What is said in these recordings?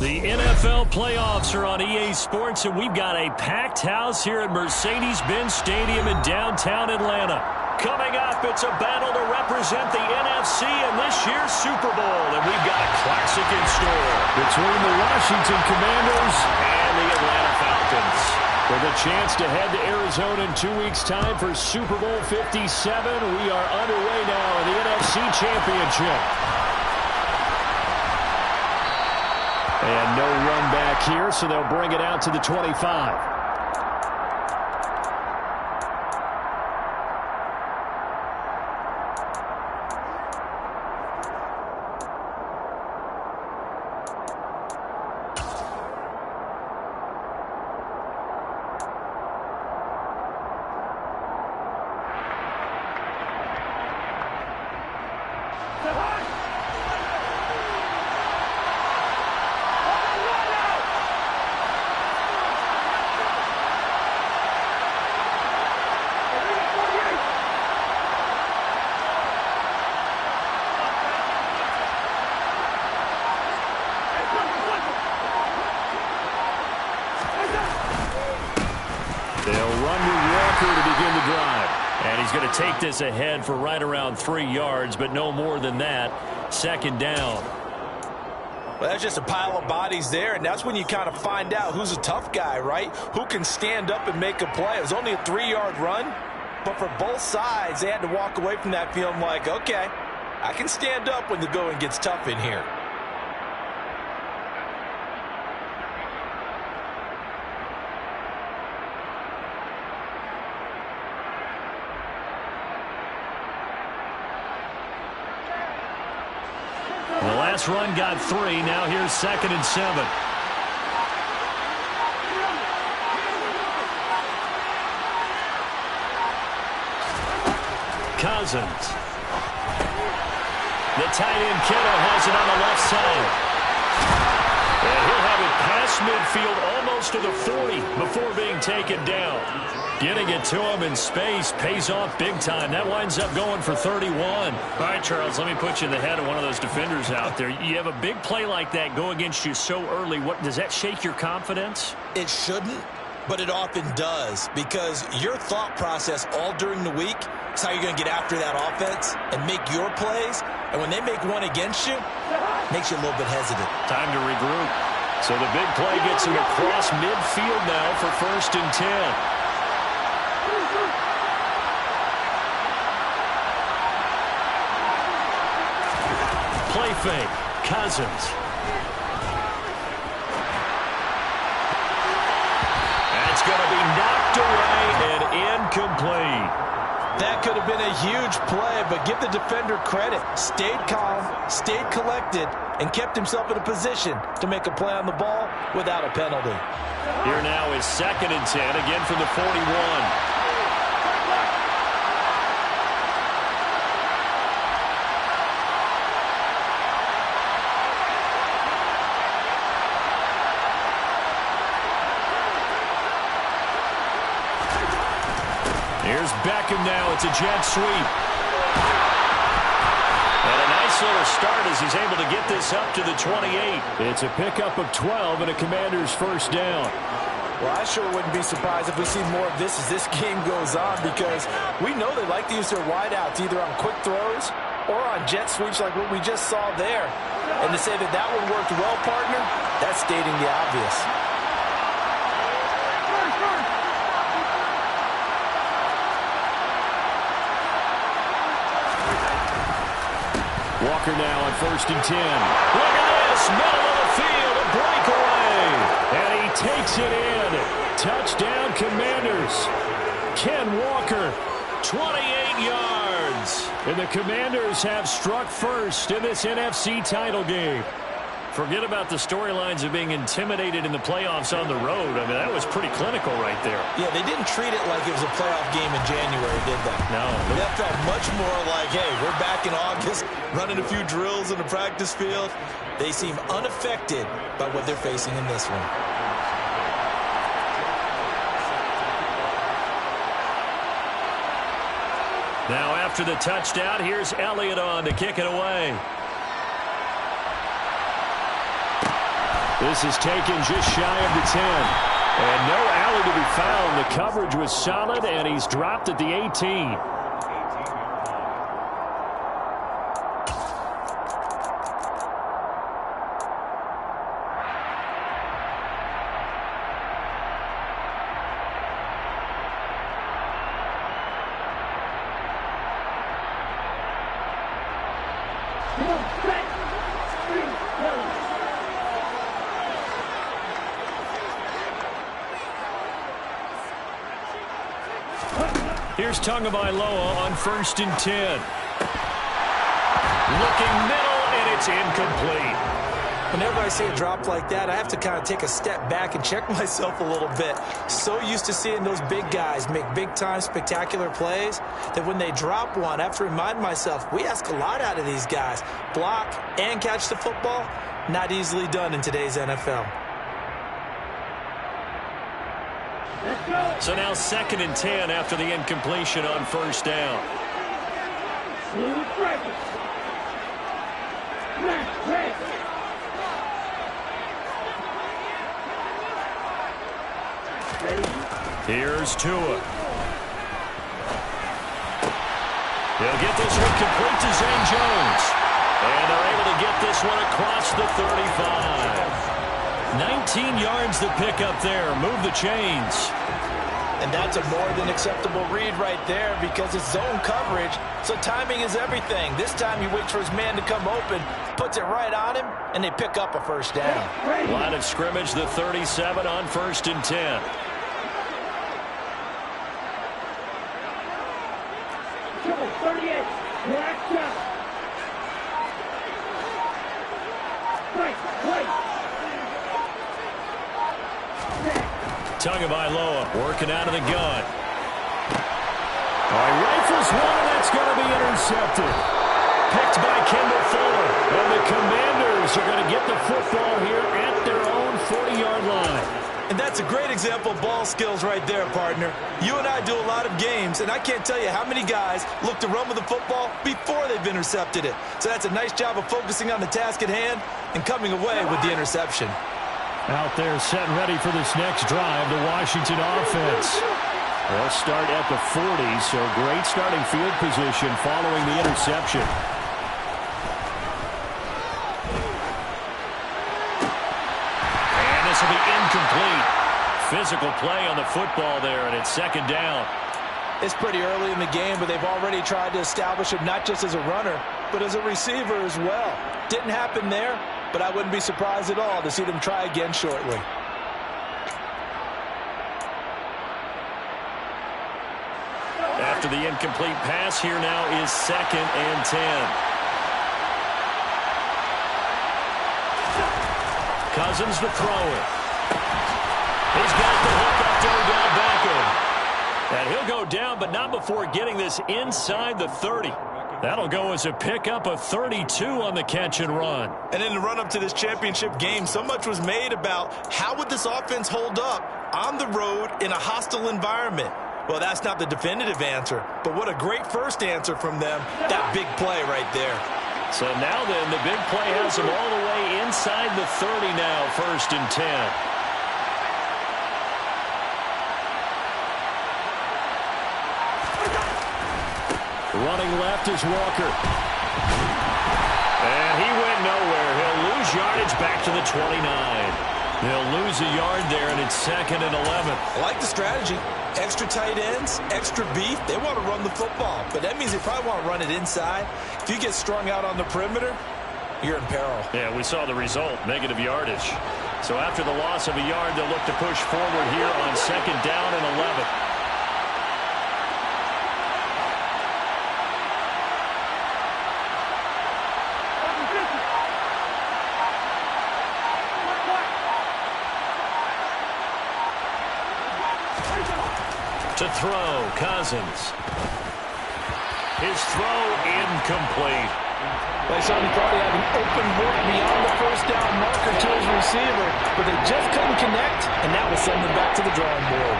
The NFL playoffs are on EA Sports, and we've got a packed house here at Mercedes-Benz Stadium in downtown Atlanta. Coming up, it's a battle to represent the NFC in this year's Super Bowl, and we've got a classic in store between the Washington Commanders and the Atlanta Falcons. With a chance to head to Arizona in 2 weeks' time for Super Bowl 57, we are underway now in the NFC Championship. And no run back here, so they'll bring it out to the 25. Going to take this ahead for right around 3 yards, but no more than that. Second down. Well, that's just a pile of bodies there, and that's when you kind of find out who's a tough guy, right? Who can stand up and make a play. It was only a 3-yard run, but for both sides, they had to walk away from that feeling like, okay, I can stand up when the going gets tough in here. Run got 3. Now here's 2nd and 7. Cousins. The tight end Kittle has it on the left side. And he'll have it past midfield almost to the 40 before being taken down. Getting it to him in space pays off big time. That winds up going for 31. All right, Charles, let me put you in the head of one of those defenders out there. You have a big play like that go against you so early. What does that shake your confidence? It shouldn't, but it often does, because your thought process all during the week is how you're going to get after that offense and make your plays. And when they make one against you, it makes you a little bit hesitant. Time to regroup. So the big play gets him across midfield now for 1st and 10. Play fake. Cousins. That's going to be knocked away and incomplete. That could have been a huge play, but give the defender credit. Stayed calm, stayed collected, and kept himself in a position to make a play on the ball without a penalty. Here now is 2nd and 10, again from the 41. Here's Beckham now. It's a jet sweep. And a nice little start as he's able to get this up to the 28. It's a pickup of 12 and a Commander's first down. Well, I sure wouldn't be surprised if we see more of this as this game goes on, because we know they like to use their wideouts either on quick throws or on jet sweeps like what we just saw there. And to say that that one worked well, partner, that's stating the obvious. Walker now on 1st and 10. Look at this, middle of the field, a breakaway. And he takes it in. Touchdown, Commanders. Ken Walker, 28 yards. And the Commanders have struck first in this NFC title game. Forget about the storylines of being intimidated in the playoffs on the road. I mean, that was pretty clinical right there. Yeah, they didn't treat it like it was a playoff game in January, did they? No. That felt much more like, hey, we're back in August, running a few drills in the practice field. They seem unaffected by what they're facing in this one. Now after the touchdown, here's Elliott on to kick it away. This is taken just shy of the 10. And no alley to be found. The coverage was solid, and he's dropped at the 18. Here's Tagovailoa on 1st and 10. Looking middle, and it's incomplete. Whenever I see a drop like that, I have to kind of take a step back and check myself a little bit. So used to seeing those big guys make big-time spectacular plays that when they drop one, I have to remind myself, we ask a lot out of these guys. Block and catch the football, not easily done in today's NFL. So now 2nd and 10 after the incompletion on 1st down. Here's Tua. He'll get this one complete to Zane Jones. And they're able to get this one across the 35. 19 yards to pick up there. Move the chains. And that's a more than acceptable read right there because it's zone coverage, so timing is everything. This time he waits for his man to come open, puts it right on him, and they pick up a 1st down. Line of scrimmage, the 37 on 1st and 10. Tagovailoa working out of the gun. All right, rifles one, and that's going to be intercepted. Picked by Kendall Fuller. And the Commanders are going to get the football here at their own 40-yard line. And that's a great example of ball skills right there, partner. You and I do a lot of games, and I can't tell you how many guys look to run with the football before they've intercepted it. So that's a nice job of focusing on the task at hand and coming away with the interception. Out there set ready for this next drive, the Washington offense. They'll start at the 40, so great starting field position following the interception. And this will be incomplete. Physical play on the football there, and it's 2nd down. It's pretty early in the game, but they've already tried to establish him not just as a runner, but as a receiver as well. Didn't happen there, but I wouldn't be surprised at all to see them try again shortly. After the incomplete pass, here now is 2nd and 10. Cousins to throw it. He's got the hook up to Odell Beckham. And he'll go down, but not before getting this inside the 30. That'll go as a pickup of 32 on the catch and run. And in the run-up to this championship game, so much was made about how would this offense hold up on the road in a hostile environment. Well, that's not the definitive answer, but what a great first answer from them. That big play right there. So now then, the big play has them all the way inside the 30 now, 1st and 10. Running left is Walker. And he went nowhere. He'll lose yardage back to the 29. They'll lose a yard there, and it's 2nd and 11. I like the strategy. Extra tight ends, extra beef. They want to run the football, but that means they probably want to run it inside. If you get strung out on the perimeter, you're in peril. Yeah, we saw the result, negative yardage. So after the loss of a yard, they'll look to push forward here on 2nd down and 11. To throw, Cousins. His throw incomplete. They certainly thought he had an open look beyond the 1st down marker to his receiver, but they just couldn't connect, and that will send them back to the drawing board.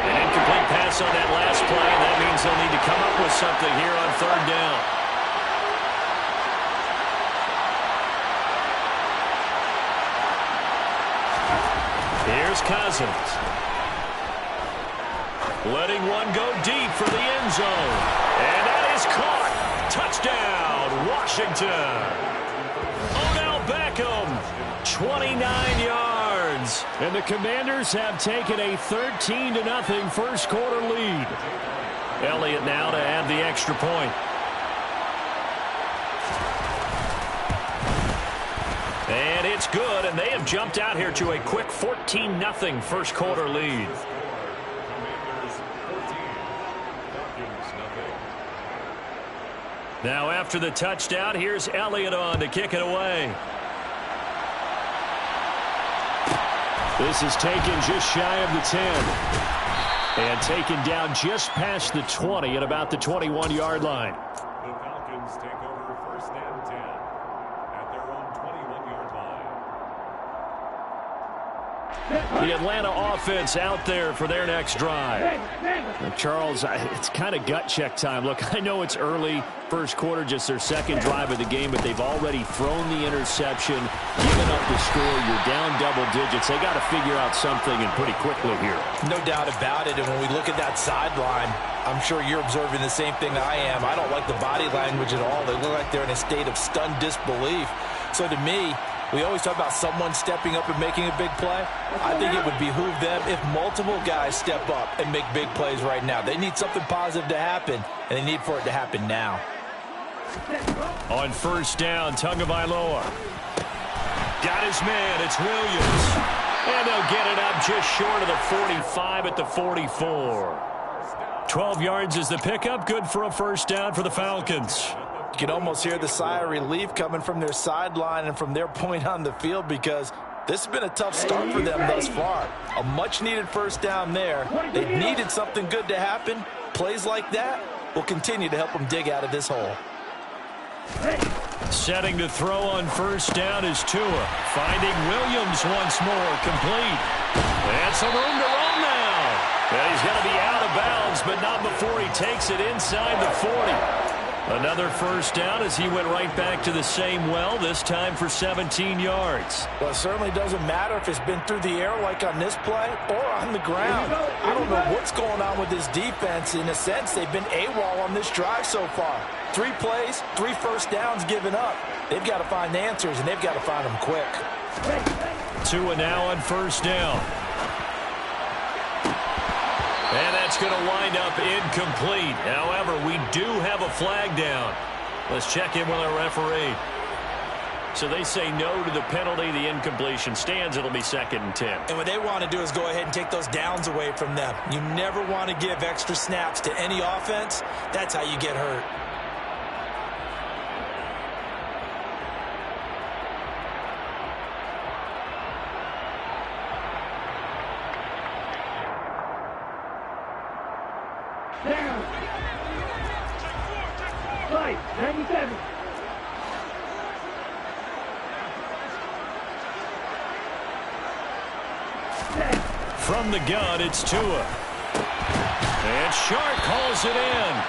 An incomplete pass on that last play, and that means they'll need to come up with something here on 3rd down. is Cousins. Letting one go deep for the end zone. And that is caught. Touchdown, Washington. Odell Beckham, 29 yards. And the Commanders have taken a 13-0 first quarter lead. Elliott now to add the extra point. And it's good, and they have jumped out here to a quick 14-0 first quarter lead. Now after the touchdown, here's Elliott on to kick it away. This is taken just shy of the 10. And taken down just past the 20 at about the 21-yard line. The Falcons take over first and 10 at their own 21-yard line. The Atlanta offense out there for their next drive. Now, Charles, it's kind of gut check time. Look, I know it's early, first quarter, just their second drive of the game, but they've already thrown the interception, given up the score. You're down double digits. They got to figure out something, and pretty quickly here. No doubt about it, and when we look at that sideline, I'm sure you're observing the same thing I am. I don't like the body language at all. They look like they're in a state of stunned disbelief. So to me, we always talk about someone stepping up and making a big play. I think it would behoove them if multiple guys step up and make big plays right now. They need something positive to happen, and they need for it to happen now. On first down, Tagovailoa. Got his man. It's Williams. And they'll get it up just short of the 45 at the 44. 12 yards is the pickup. Good for a first down for the Falcons. You can almost hear the sigh of relief coming from their sideline and from their point on the field, because this has been a tough start for them thus far. A much-needed first down there. They needed something good to happen. Plays like that will continue to help them dig out of this hole. Setting to throw on first down is Tua. Finding Williams once more. Complete. And some room to run now. And he's going to be out of bounds, but not before he takes it inside the 40. Another first down as he went right back to the same well, this time for 17 yards. Well, it certainly doesn't matter if it's been through the air like on this play or on the ground. I don't know what's going on with this defense. In a sense, they've been AWOL on this drive so far. 3 plays, 3 first downs given up. They've got to find answers, and they've got to find them quick. Tua now on first down. And that's going to wind up incomplete. However, we do have a flag down. Let's check in with our referee. So they say no to the penalty. The incompletion stands. It'll be 2nd and 10. And what they want to do is go ahead and take those downs away from them. You never want to give extra snaps to any offense. That's how you get hurt. Down. 97. From the gun, it's Tua. And Shark calls it in.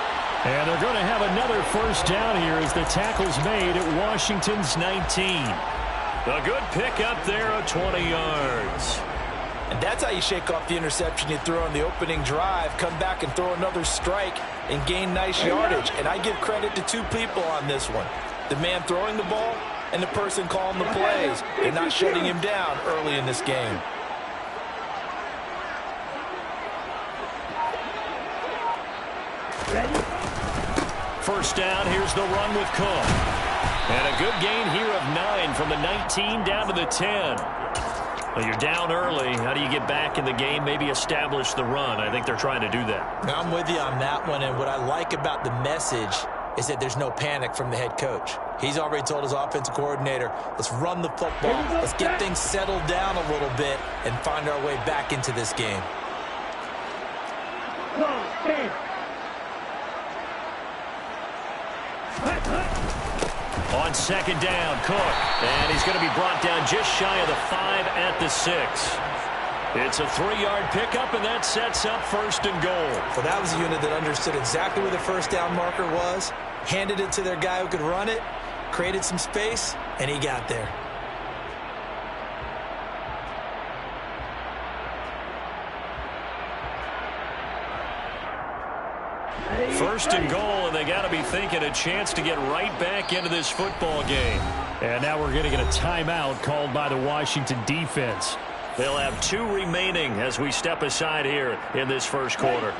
And they're going to have another first down here as the tackle's made at Washington's 19. A good pickup there of 20 yards. And that's how you shake off the interception you threw on the opening drive. Come back and throw another strike and gain nice yardage. And I give credit to 2 people on this one. The man throwing the ball and the person calling the plays. They're not shutting him down early in this game. First down, here's the run with Cook. And a good gain here of 9 from the 19 down to the 10. Well, you're down early. How do you get back in the game, maybe establish the run? I think they're trying to do that. Now, I'm with you on that one, and what I like about the message is that there's no panic from the head coach. He's already told his offensive coordinator, let's run the football. Let's get things settled down a little bit and find our way back into this game. On second down, Cook. And he's going to be brought down just shy of the 5 at the 6. It's a 3-yard pickup, and that sets up 1st and goal. Well, that was a unit that understood exactly where the first down marker was, handed it to their guy who could run it, created some space, and he got there. First and goal, and they got to be thinking a chance to get right back into this football game. And now we're going to get a timeout called by the Washington defense. They'll have 2 remaining as we step aside here in this first quarter.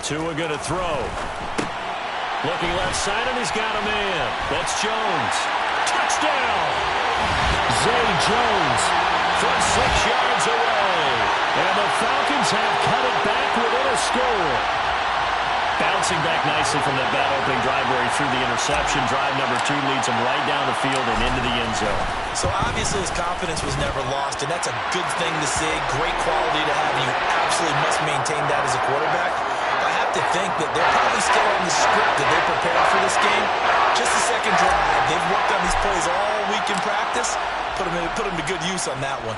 Tua going to throw. Looking left side, and he's got a man. That's Jones. Touchdown! Zay Jones from 6 yards away. And the Falcons have cut it back within a score. Bouncing back nicely from that bad opening drive where he threw the interception. Drive number 2 leads him right down the field and into the end zone. So obviously his confidence was never lost, and that's a good thing to see. Great quality to have. You absolutely must maintain that as a quarterback. I have to think that they're probably still on the script that they prepared for this game. Just the second drive. They've worked on these plays all week in practice. Put them to good use on that one.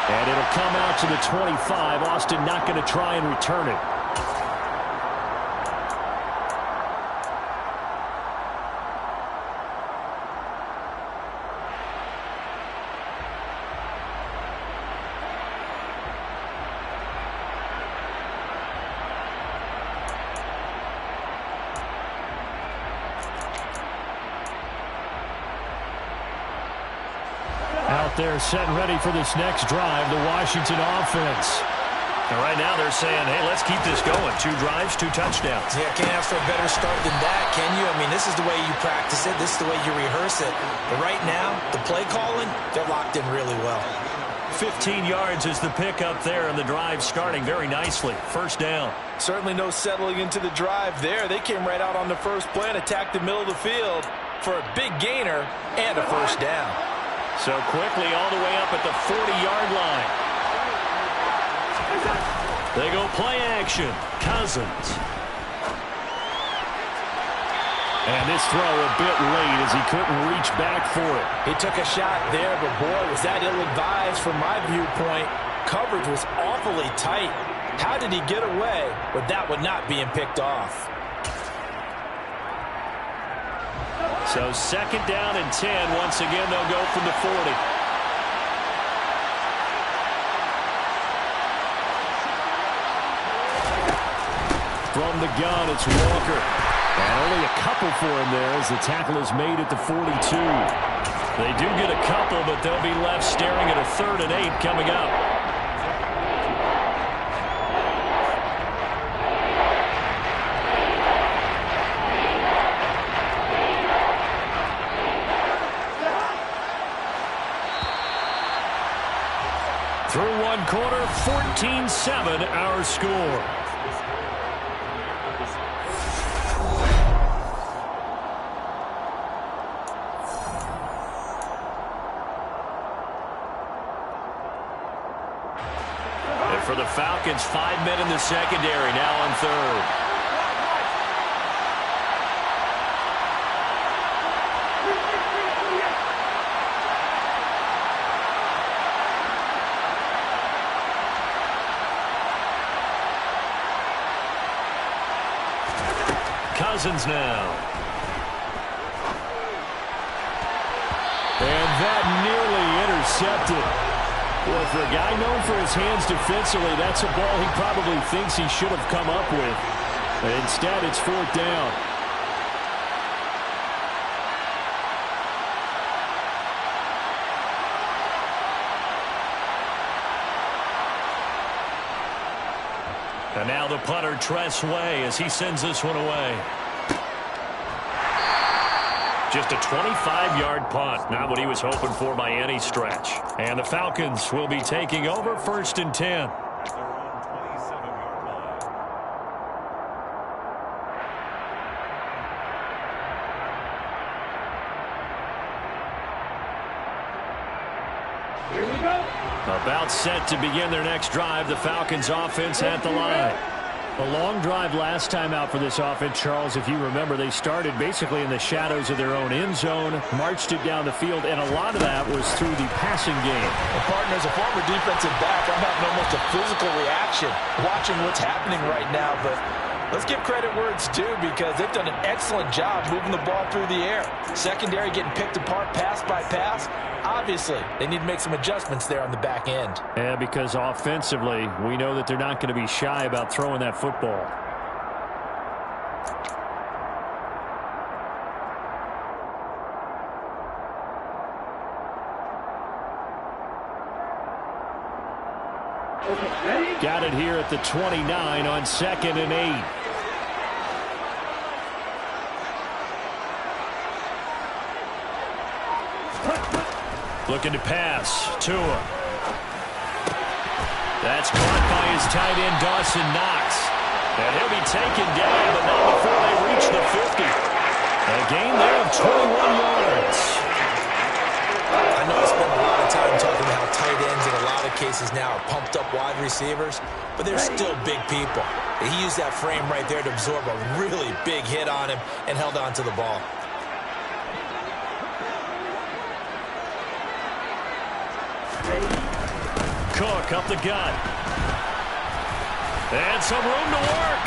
And it'll come out to the 25. Austin not going to try and return it. Out there set and ready for this next drive, the Washington offense. And right now they're saying, hey, let's keep this going. 2 drives, 2 touchdowns. Yeah, can't ask for a better start than that, can you? I mean, this is the way you practice it. This is the way you rehearse it. But right now, the play calling, they're locked in really well. 15 yards is the pickup there, and the drive starting very nicely. First down. Certainly no settling into the drive there. They came right out on the first play and attacked the middle of the field for a big gainer and a first down. So quickly all the way up at the 40-yard line. They go play action. Cousins. And this throw a bit late as he couldn't reach back for it. He took a shot there, but boy, was that ill-advised from my viewpoint. Coverage was awfully tight. How did he get away with that one not being picked off? So second down and 10. Once again, they'll go from the 40. From the gun, it's Walker. And only a couple for him there as the tackle is made at the 42. They do get a couple, but they'll be left staring at a 3rd and 8 coming up. Through 1 quarter, 14-7 our score. And for the Falcons, 5 men in the secondary now on 3rd. Cousins now. And that nearly intercepted. Boy, for a guy known for his hands defensively, that's a ball he probably thinks he should have come up with. And instead, it's 4th down. And now the punter, Tress Way, as he sends this one away. Just a 25-yard punt. Not what he was hoping for by any stretch. And the Falcons will be taking over 1st and 10. At their own 27-yard line. Here we go. About set to begin their next drive. The Falcons offense at the line. A long drive last time out for this offense, Charles. If you remember, they started basically in the shadows of their own end zone, marched it down the field, and a lot of that was through the passing game. Well, partner, as a former defensive back, I'm having almost a physical reaction watching what's happening right now, but let's give credit where it's due because they've done an excellent job moving the ball through the air. Secondary getting picked apart pass by pass. Obviously, they need to make some adjustments there on the back end. Yeah, because offensively, we know that they're not going to be shy about throwing that football. Got it here at the 29 on 2nd and 8. Looking to pass. Tua. That's caught by his tight end, Dawson Knox. And he'll be taken down, but not before they reach the 50. A gain there of 21 yards. I know I spent a lot of time talking about how tight ends in a lot of cases now are pumped up wide receivers, but they're still big people. He used that frame right there to absorb a really big hit on him and held on to the ball. Cook up the gut. And some room to work.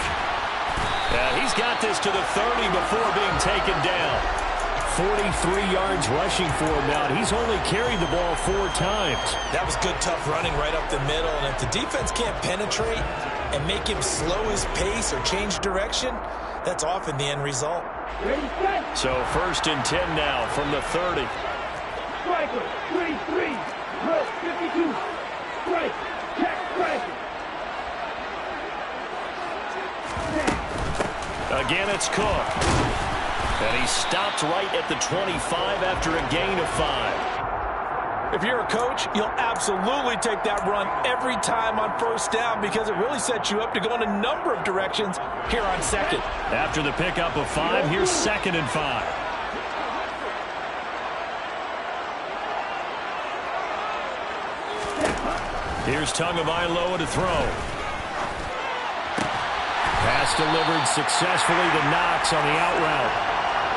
Yeah, he's got this to the 30 before being taken down. 43 yards rushing for him now. He's only carried the ball 4 times. That was good, tough running right up the middle. And if the defense can't penetrate and make him slow his pace or change direction, that's often the end result. So 1st and 10 now from the 30. Striker, 23, Row, 52, strike, check, strike. Again, it's Cook. And he stopped right at the 25 after a gain of 5. If you're a coach, you'll absolutely take that run every time on 1st down because it really sets you up to go in a number of directions here on 2nd. After the pickup of 5, here's 2nd and 5. Here's Tagovailoa to throw. Pass delivered successfully to Knox on the out route.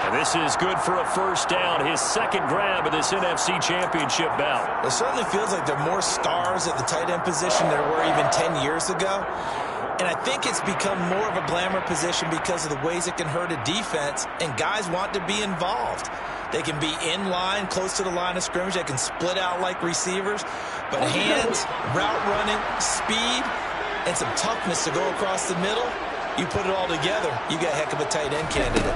And this is good for a 1st down, his 2nd grab of this NFC Championship bout. It certainly feels like there are more stars at the tight end position than there were even 10 years ago. And I think it's become more of a glamour position because of the ways it can hurt a defense, and guys want to be involved. They can be in line, close to the line of scrimmage. They can split out like receivers. But hands, route running, speed, and some toughness to go across the middle, you put it all together, you got a heck of a tight end candidate.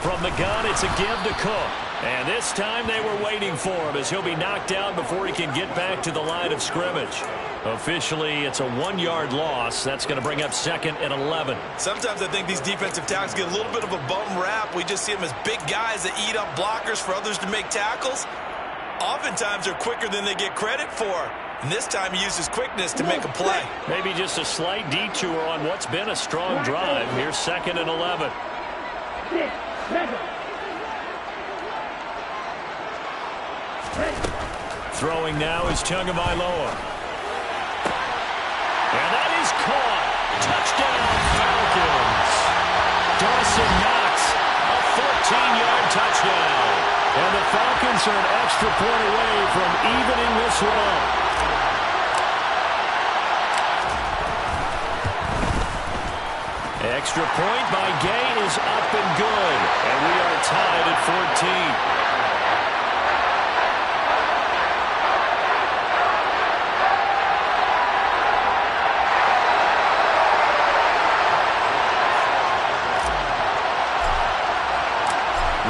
From the gun, it's a give to Cook. And this time they were waiting for him as he'll be knocked down before he can get back to the line of scrimmage. Officially, it's a 1-yard loss. That's going to bring up 2nd and 11. Sometimes I think these defensive tackles get a little bit of a bum rap. We just see them as big guys that eat up blockers for others to make tackles. Oftentimes they're quicker than they get credit for. And this time he uses quickness to make a play. Maybe just a slight detour on what's been a strong drive. Here's 2nd and 11. Throwing now is Tagovailoa. And that is caught. Touchdown, Falcons. Dawson Knox, a 14-yard touchdown. And the Falcons are an extra point away from evening this one up. Extra point by Gay is up and good. And we are tied at 14.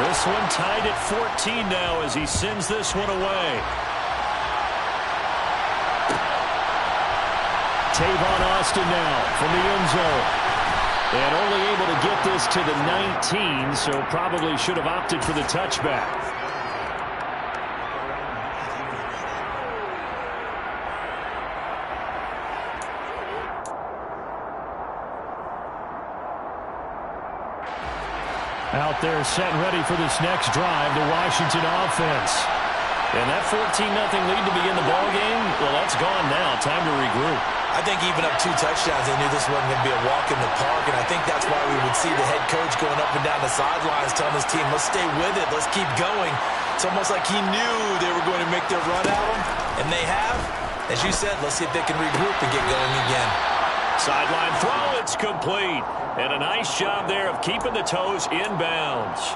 This one tied at 14 now as he sends this one away. Tavon Austin now from the end zone. And only able to get this to the 19, so probably should have opted for the touchback. Out there set and ready for this next drive, the Washington offense. And that 14-0 lead to begin the ball game, well, that's gone now. Time to regroup. I think even up 2 touchdowns, they knew this wasn't going to be a walk in the park, and I think that's why we would see the head coach going up and down the sidelines telling his team, let's stay with it, let's keep going. It's almost like he knew they were going to make their run at him, and they have. As you said, let's see if they can regroup and get going again. Sideline throw, it's complete. And a nice job there of keeping the toes inbounds.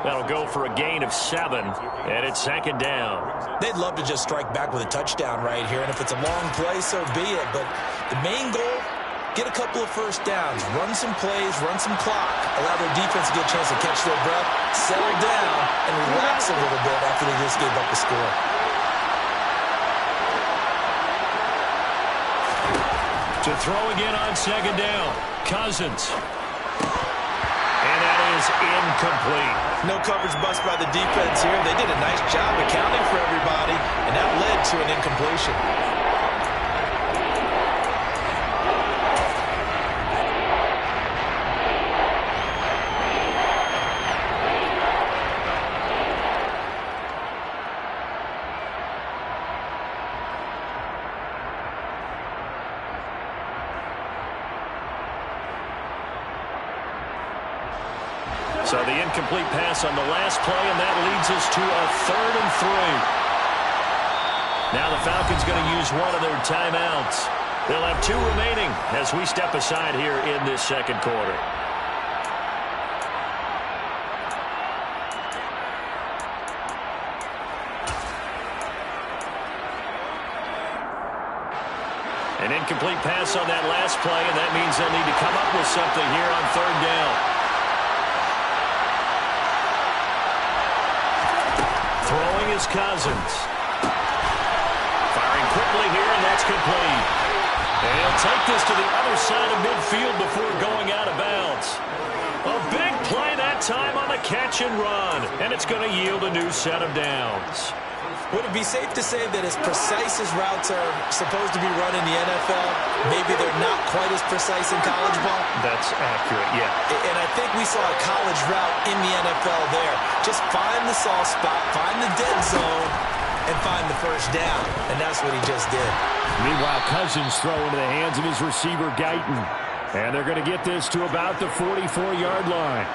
That'll go for a gain of 7, and it's 2nd down. They'd love to just strike back with a touchdown right here, and if it's a long play, so be it. But the main goal, get a couple of first downs, run some plays, run some clock, allow their defense to get a chance to catch their breath, settle down, and relax a little bit after they just gave up the score. To throw again on 2nd down, Cousins. And that is incomplete. No coverage bust by the defense here. They did a nice job accounting for everybody, and that led to an incompletion. So the incomplete pass on the last play, and that leads us to a 3rd and 3. Now the Falcons going to use one of their timeouts. They'll have 2 remaining as we step aside here in this 2nd quarter. An incomplete pass on that last play, and that means they'll need to come up with something here on 3rd down. Throwing is Cousins. Firing quickly here, and that's complete. And he'll take this to the other side of midfield before going out of bounds. A big play that time on the catch and run, and it's going to yield a new set of downs. Would it be safe to say that as precise as routes are supposed to be run in the NFL, maybe they're not quite as precise in college ball? That's accurate, yeah. And I think we saw a college route in the NFL there. Just find the soft spot, find the dead zone, and find the first down. And that's what he just did. Meanwhile, Cousins throw into the hands of his receiver, Guyton. And they're going to get this to about the 44-yard line.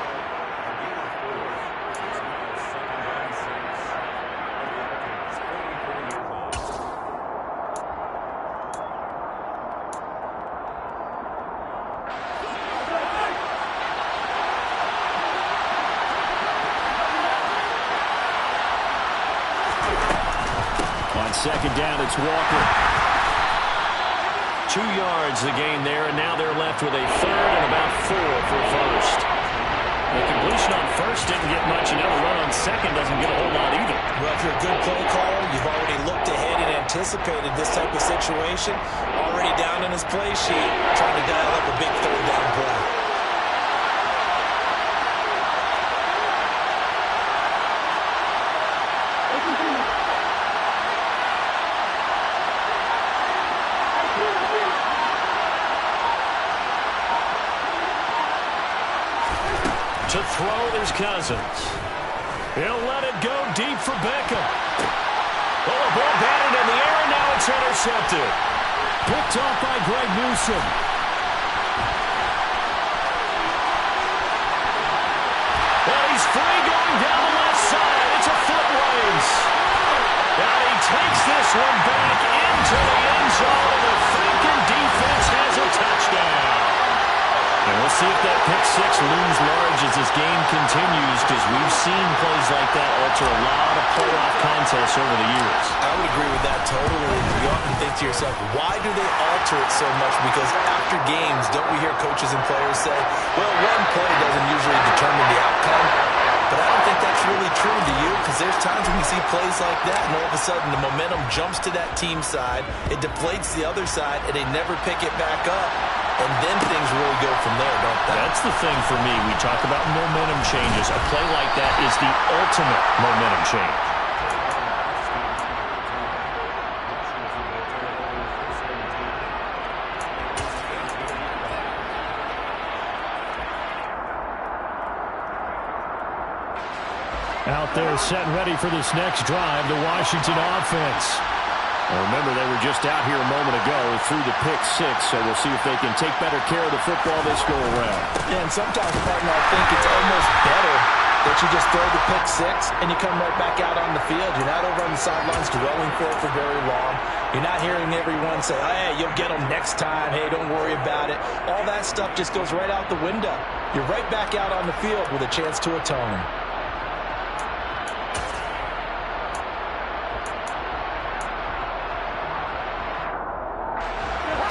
On 2nd down, it's Walker. 2 yards the gain there, and now they're left with a 3rd and about 4 for 1st. The completion on 1st didn't get much, and now the run on 2nd doesn't get a whole lot either. Well, if you're a good play caller, you've already looked ahead and anticipated this type of situation. Already down in his play sheet, trying to dial up a big 3rd down play. To throw is Cousins. He'll let it go deep for Beckham. Oh, a ball batted in the air, and now it's intercepted. Picked off by Greg Newsom. Well, he's free going down the left side. It's a foot race. Now he takes this one back into the end zone, and the Falcon defense has a touchdown. And we'll see if that pick 6 looms large as this game continues, because we've seen plays like that alter a lot of playoff contests over the years. I would agree with that totally. You often think to yourself, why do they alter it so much? Because after games, don't we hear coaches and players say, well, one play doesn't usually determine the outcome. But I don't think that's really true to you, because there's times when you see plays like that, and all of a sudden the momentum jumps to that team side, it deflates the other side, and they never pick it back up. And then things really go from there, don't they? That's the thing for me. We talk about momentum changes. A play like that is the ultimate momentum change. Out there set and ready for this next drive, the Washington offense. Well, remember, they were just out here a moment ago through the pick six, so we'll see if they can take better care of the football this go-around. Yeah, and sometimes, partner, I think it's almost better that you just throw the pick six and you come right back out on the field. You're not over on the sidelines dwelling for it for very long. You're not hearing everyone say, hey, you'll get them next time. Hey, don't worry about it. All that stuff just goes right out the window. You're right back out on the field with a chance to atone.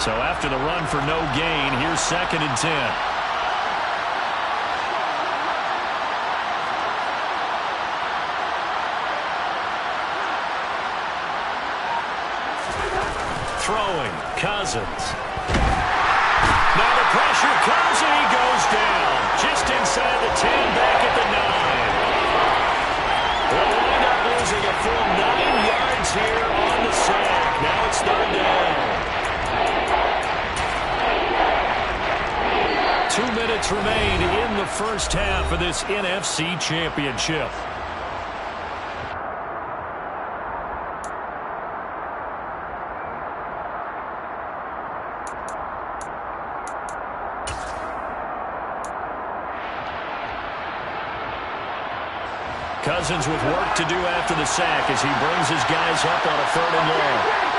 So after the run for no gain, here's 2nd and 10. Throwing, Cousins. Now the pressure comes and he goes down. Just inside the 10, back at the 9. We'll wind up losing a full 9 yards here on the sack. Now it's 3rd down. 2 minutes remain in the first half of this NFC Championship. Cousins with work to do after the sack as he brings his guys up on a 3rd and long.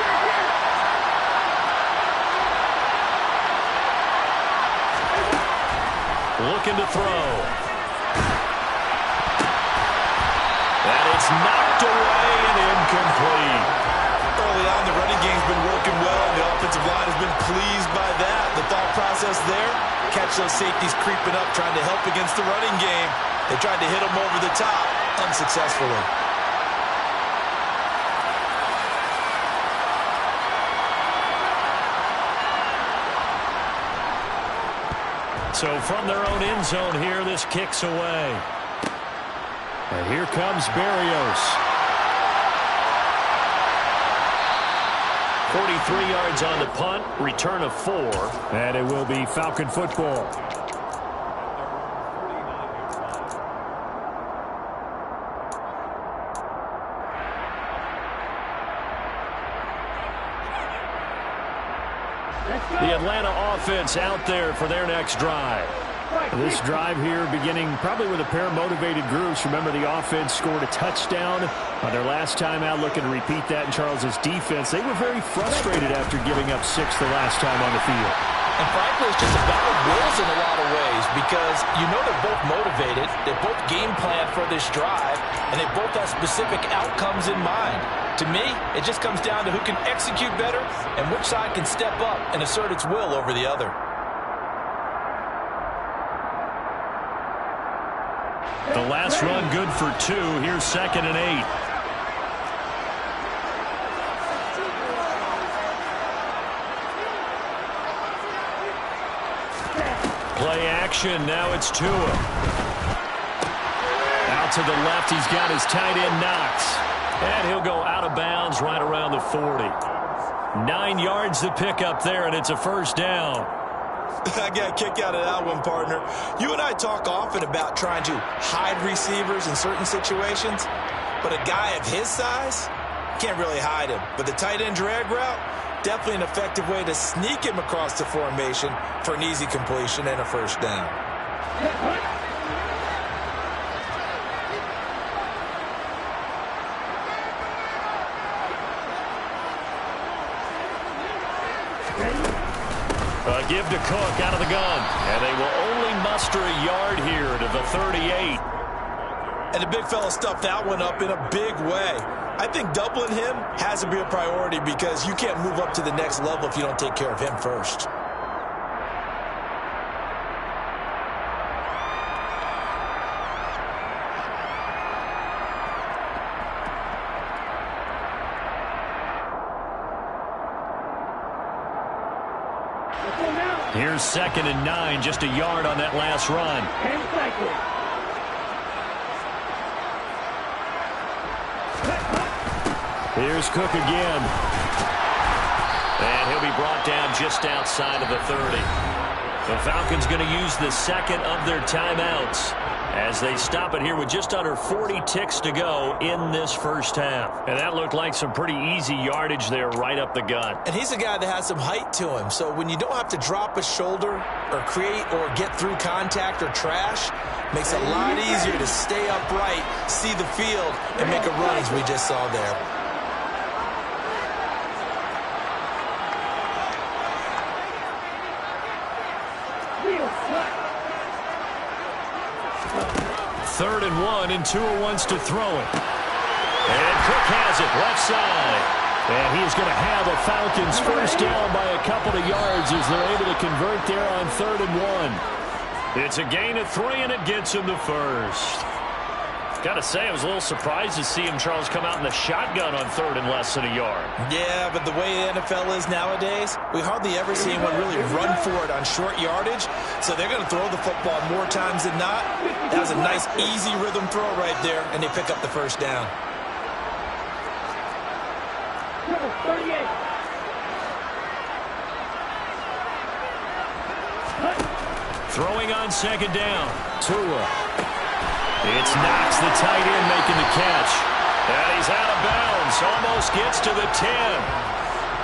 Looking to throw. And it's knocked away and incomplete. Early on, the running game's been working well, and the offensive line has been pleased by that. The thought process there, catch those safeties creeping up, trying to help against the running game. They tried to hit them over the top, unsuccessfully. So from their own end zone here, this kicks away. And here comes Berrios. 43 yards on the punt, return of 4, and it will be Falcon football. The Atlanta offense out there for their next drive. This drive here beginning probably with a pair of motivated groups. Remember, the offense scored a touchdown on their last time out. Looking to repeat that in Charles's defense. They were very frustrated after giving up 6 the last time on the field. And frankly, it's just a battle of wills in a lot of ways because you know they're both motivated. They both game plan for this drive, and they both have specific outcomes in mind. To me, it just comes down to who can execute better and which side can step up and assert its will over the other. The last run good for 2. Here's 2nd and 8. Play action. Now it's Tua. Out to the left. He's got his tight end Knox. And he'll go out of bounds right around the 40. 9 yards to pick up there, and it's a 1st down. I got a kick out of that one, partner. You and I talk often about trying to hide receivers in certain situations, but a guy of his size can't really hide him. But the tight end drag route, definitely an effective way to sneak him across the formation for an easy completion and a 1st down. Give to Cook out of the gun. And they will only muster a yard here to the 38. And the big fella stuffed that one up in a big way. I think doubling him has to be a priority because you can't move up to the next level if you don't take care of him first. Here's 2nd and 9, just a yard on that last run. Here's Cook again. And he'll be brought down just outside of the 30. The Falcons going to use the 2nd of their timeouts. as they stop it here with just under 40 ticks to go in this first half. And that looked like some pretty easy yardage there right up the gut. And he's a guy that has some height to him, so when you don't have to drop a shoulder or create or get through contact or trash, makes it a lot easier to stay upright, see the field, and make a run as we just saw there. Third and 1, and Tua wants to throw it. And Cook has it left side. And he's going to have a Falcons first down by a couple of yards as they're able to convert there on 3rd and 1. It's a gain of 3, and it gets him the first. Got to say, I was a little surprised to see him, Charles, come out in the shotgun on 3rd and less than a yard. Yeah, but the way the NFL is nowadays, we hardly ever see anyone really run for it on short yardage. So they're going to throw the football more times than not. That was a nice, easy rhythm throw right there, and they pick up the first down. Throwing on 2nd down. Tua. It's Knox, the tight end, making the catch. And he's out of bounds. Almost gets to the 10.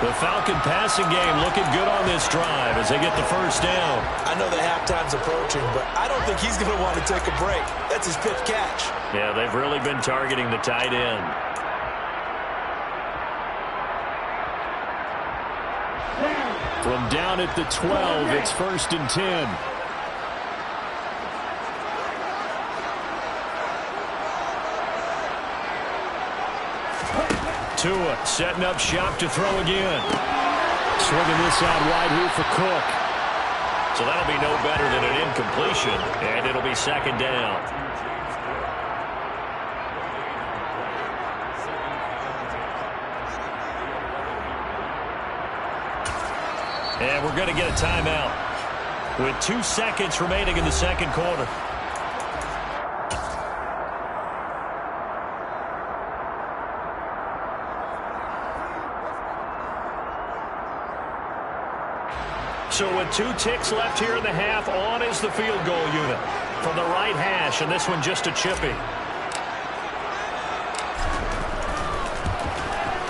The Falcon passing game looking good on this drive as they get the first down. I know the halftime's approaching, but I don't think he's going to want to take a break. That's his fifth catch. Yeah, they've really been targeting the tight end. From down at the 12, it's 1st and 10. Tua setting up shop to throw again. Swinging this out wide here for Cook. So that'll be no better than an incompletion, and it'll be 2nd down. And we're going to get a timeout with 2 seconds remaining in the 2nd quarter. So with 2 ticks left here in the half, on is the field goal unit from the right hash, and this one just a chippy.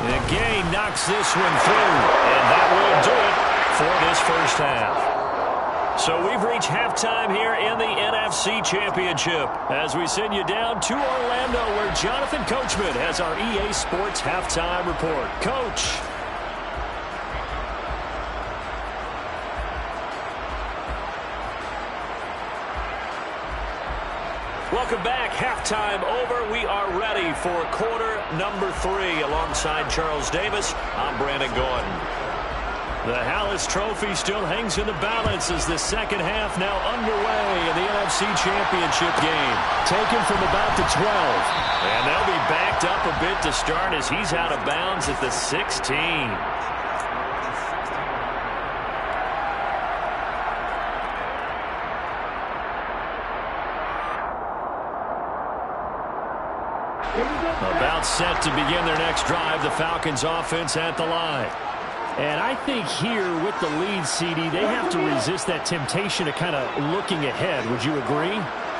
And Gay knocks this one through, and that will do it for this first half. So we've reached halftime here in the NFC Championship as we send you down to Orlando where Jonathan Coachman has our EA Sports halftime report. Coach. Welcome back. Halftime over. We are ready for quarter number 3 alongside Charles Davis. I'm Brandon Gordon. The Hallis Trophy still hangs in the balance as the second half now underway in the NFC Championship game. Taken from about the 12. And they'll be backed up a bit to start as he's out of bounds at the 16. About set to begin their next drive, the Falcons offense at the line. And I think here with the lead, CD, they have to resist that temptation of kind of looking ahead. Would you agree?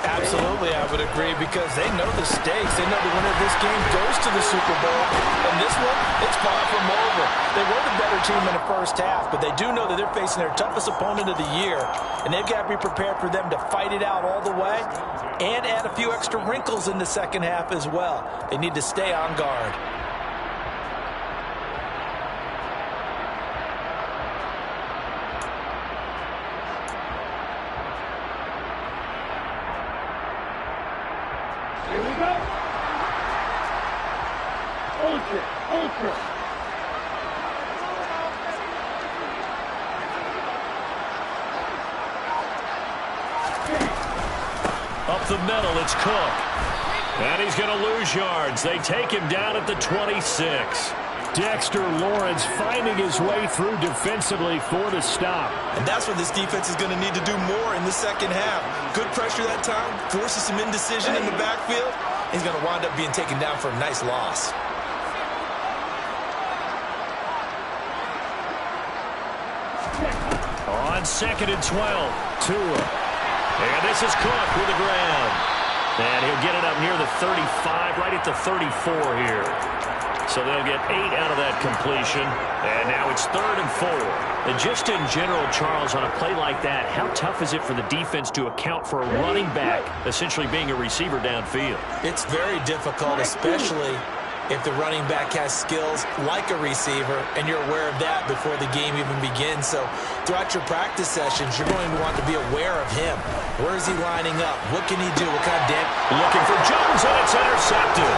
Absolutely, I would agree, because they know the stakes. They know the winner of this game goes to the Super Bowl. And this one, it's far from over. They were the better team in the first half, but they do know that they're facing their toughest opponent of the year. And they've got to be prepared for them to fight it out all the way and add a few extra wrinkles in the second half as well. They need to stay on guard. Here we go. Ultra. Up the middle, it's Cook. And he's going to lose yards. They take him down at the 26. Dexter Lawrence finding his way through defensively for the stop. And that's what this defense is going to need to do more in the second half. Good pressure that time, forces some indecision in the backfield. He's going to wind up being taken down for a nice loss. On 2nd and 12, Tua. And this is Cook with the ground. And he'll get it up near the 35, right at the 34 here. So they'll get 8 out of that completion. And now it's 3rd and 4. And just in general, Charles, on a play like that, how tough is it for the defense to account for a running back essentially being a receiver downfield? It's very difficult, especially if the running back has skills like a receiver, and you're aware of that before the game even begins. So throughout your practice sessions, you're going to want to be aware of him. Where is he lining up? What can he do? What kind of damage? Looking for Jones, and it's intercepted.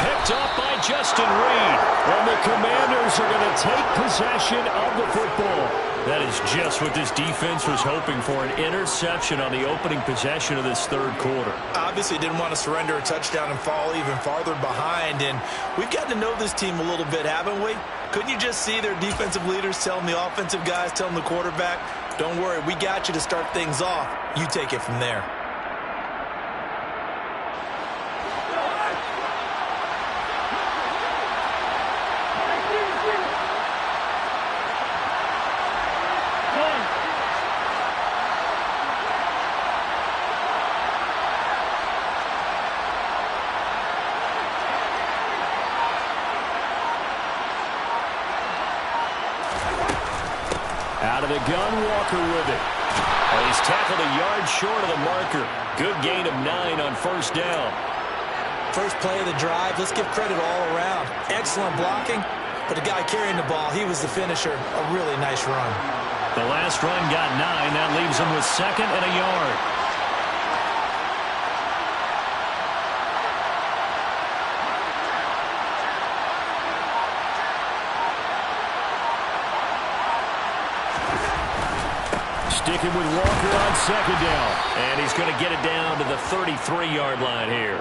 Picked up by Justin Reed. And the Commanders are going to take possession of the football. That is just what this defense was hoping for, an interception on the opening possession of this 3rd quarter. Obviously didn't want to surrender a touchdown and fall even farther behind, and we've got to know this team a little bit, haven't we? Couldn't you just see their defensive leaders telling the offensive guys, telling the quarterback, don't worry, we got you to start things off. You take it from there. Out of the gun, Walker with it. And he's tackled a yard short of the marker. Good gain of 9 on 1st down. First play of the drive, let's give credit all around. Excellent blocking, but the guy carrying the ball, he was the finisher. A really nice run. The last run got 9. That leaves him with 2nd and a yard. Sticking with Walker on 2nd down. And he's going to get it down to the 33-yard line here.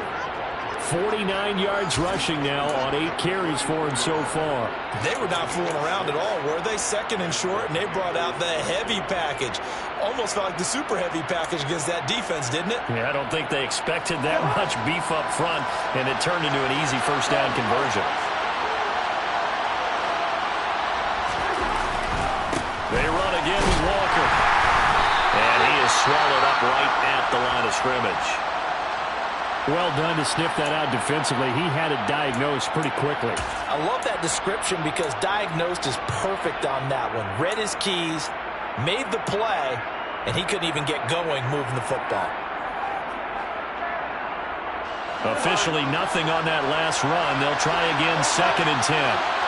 49 yards rushing now on 8 carries for him so far. They were not fooling around at all, were they? 2nd and short, and they brought out the heavy package. Almost felt like the super heavy package against that defense, didn't it? Yeah, I don't think they expected that much beef up front, and it turned into an easy 1st down conversion. They run again with Walker. And he is swallowed up right at the line of scrimmage. Well done to sniff that out defensively. He had it diagnosed pretty quickly. I love that description because diagnosed is perfect on that one. Read his keys, made the play, and he couldn't even get going moving the football. Officially nothing on that last run. They'll try again 2nd and 10.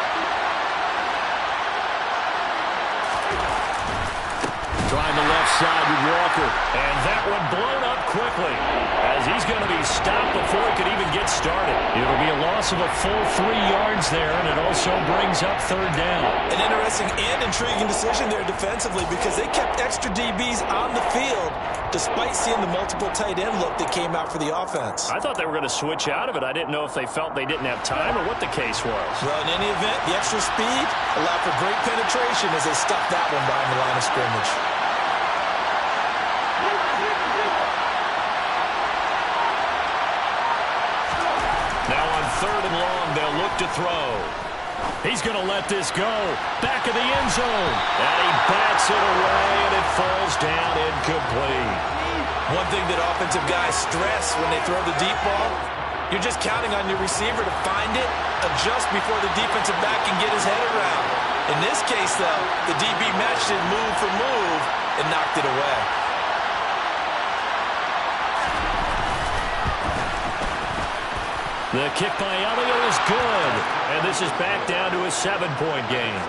Trying the left side with Walker. And that one blown up quickly as he's going to be stopped before he could even get started. It'll be a loss of a full 3 yards there, and it also brings up 3rd down. An interesting and intriguing decision there defensively because they kept extra DBs on the field despite seeing the multiple tight end look that came out for the offense. I thought they were going to switch out of it. I didn't know if they felt they didn't have time or what the case was. Well, in any event, the extra speed allowed for great penetration as they stuck that one behind the line of scrimmage. Now on 3rd and long, they'll look to throw. He's going to let this go. Back of the end zone. And he bats it away, and it falls down incomplete. One thing that offensive guys stress when they throw the deep ball, you're just counting on your receiver to find it, adjust before the defensive back can get his head around. In this case, though, the DB matched it move for move and knocked it away. The kick by Elliott is good, and this is back down to a 7-point game.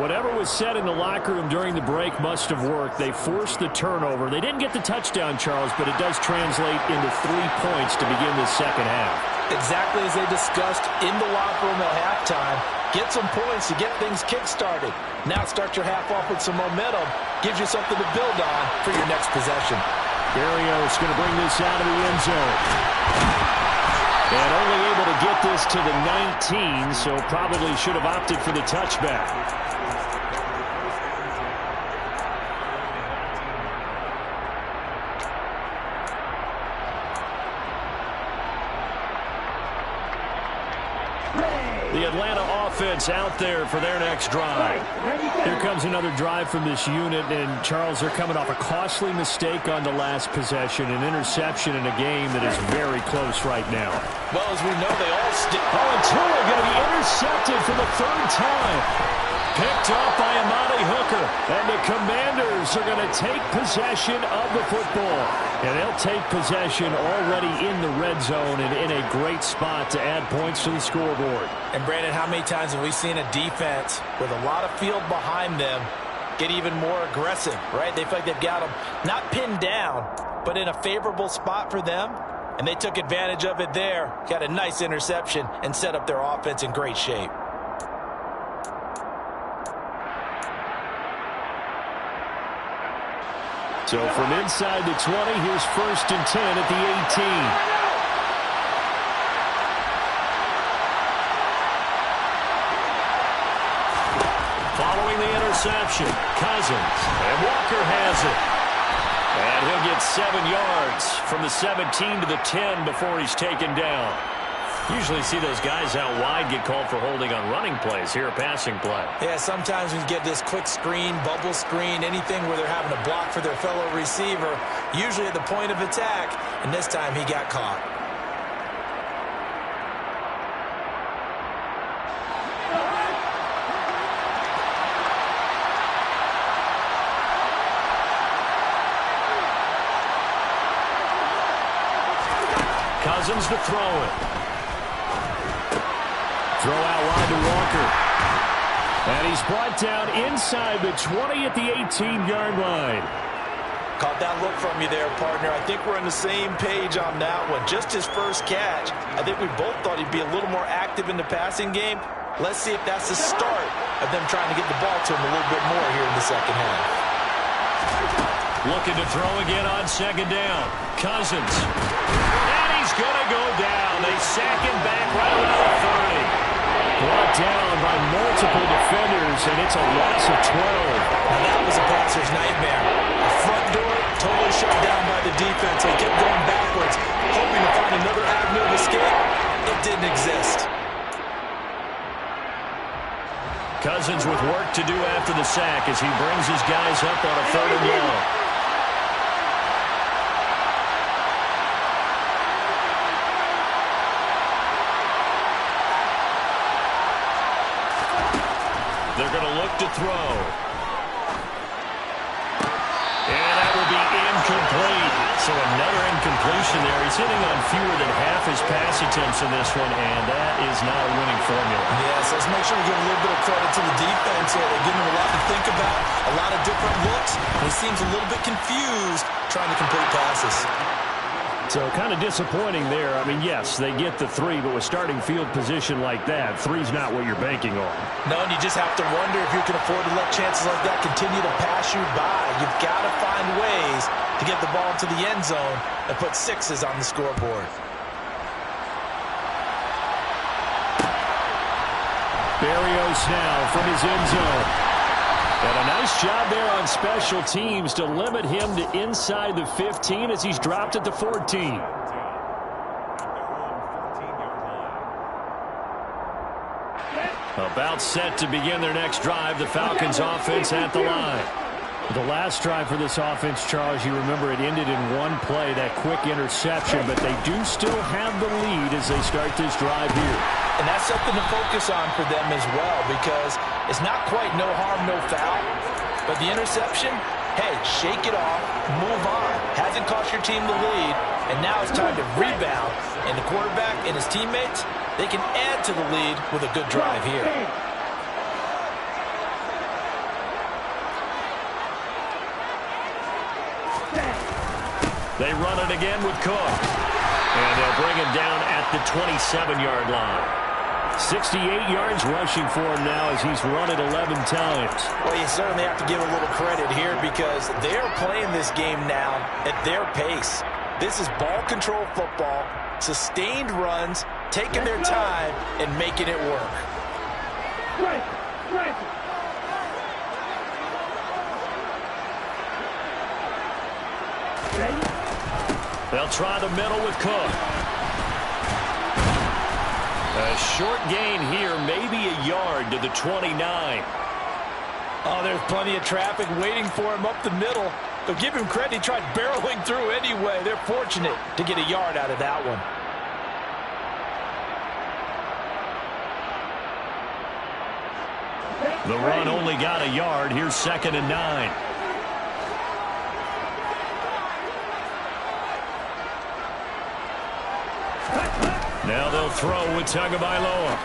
Whatever was said in the locker room during the break must have worked. They forced the turnover. They didn't get the touchdown, Charles, but it does translate into 3 points to begin the 2nd half. Exactly as they discussed in the locker room at halftime. Get some points to get things kick-started. Now start your half off with some momentum. Gives you something to build on for your next possession. Berrios going to bring this out of the end zone. And only able to get this to the 19, so probably should have opted for the touchback. The Atlanta offense out there for their next drive. Here comes another drive from this unit, and Charles, they're coming off a costly mistake on the last possession, an interception in a game that is very close right now. Well, as we know, they all stick. And Tua going to be intercepted for the third time. Picked up by Amani Hooker, and the Commanders are going to take possession of the football. And they'll take possession already in the red zone and in a great spot to add points to the scoreboard. And, Brandon, how many times have we seen a defense with a lot of field behind them get even more aggressive, right? They feel like they've got them not pinned down, but in a favorable spot for them. And they took advantage of it there, got a nice interception, and set up their offense in great shape. So from inside the 20, here's 1st and 10 at the 18. Following the interception, Cousins, and Walker has it. And he'll get 7 yards from the 17 to the 10 before he's taken down. Usually see those guys out wide get called for holding on running plays. Here a passing play. Yeah, sometimes we get this quick screen, bubble screen, anything where they're having to block for their fellow receiver, usually at the point of attack, and this time he got caught. Cousins to throw it. Throw out wide to Walker. And he's brought down inside the 20 at the 18-yard line. Caught that look from you there, partner. I think we're on the same page on that one. Just his first catch. I think we both thought he'd be a little more active in the passing game. Let's see if that's the start of them trying to get the ball to him a little bit more here in the second half. Looking to throw again on 2nd down. Cousins. And he's going to go down. They sack him back right around the 30. Brought down by multiple defenders, and it's a loss of 12. Now that was a passer's nightmare. The front door totally shut down by the defense. They kept going backwards, hoping to find another avenue of escape. It didn't exist. Cousins with work to do after the sack as he brings his guys up on a 3rd and long. They're going to look to throw. And that will be incomplete. So another incompletion there. He's hitting on fewer than half his pass attempts in this one, and that is not a winning formula. Yes, let's make sure we give a little bit of credit to the defense here. They're giving him a lot to think about, a lot of different looks. He seems a little bit confused trying to complete passes. So kind of disappointing there. I mean, yes, they get the 3, but with starting field position like that, 3's not what you're banking on. No, and you just have to wonder if you can afford to let chances like that continue to pass you by. You've got to find ways to get the ball into the end zone and put 6s on the scoreboard. Barrios now from his end zone. And a nice job there on special teams to limit him to inside the 15 as he's dropped at the 14. About set to begin their next drive, the Falcons offense at the line. The last drive for this offense, Charles, you remember it ended in one play, that quick interception, but they do still have the lead as they start this drive here. And that's something to focus on for them as well, because it's not quite no harm, no foul, but the interception, hey, shake it off, move on. Hasn't cost your team the lead, and now it's time to rebound. And the quarterback and his teammates, they can add to the lead with a good drive here. They run it again with Cook. And they'll bring him down at the 27-yard line. 68 yards rushing for him now as he's run it 11 times. Well, you certainly have to give a little credit here because they're playing this game now at their pace. This is ball control football, sustained runs, taking their time and making it work. They'll try the middle with Cook. A short gain here, maybe a yard to the 29. Oh, there's plenty of traffic waiting for him up the middle. But give him credit, he tried barreling through anyway. They're fortunate to get a yard out of that one. The run only got a yard. Here's 2nd and 9. Now they'll throw with Tagovailoa.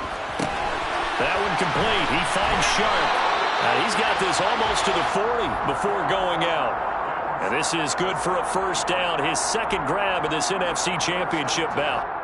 That one complete. He finds Sharp. He's got this almost to the 40 before going out. And this is good for a first down. His 2nd grab in this NFC Championship bout.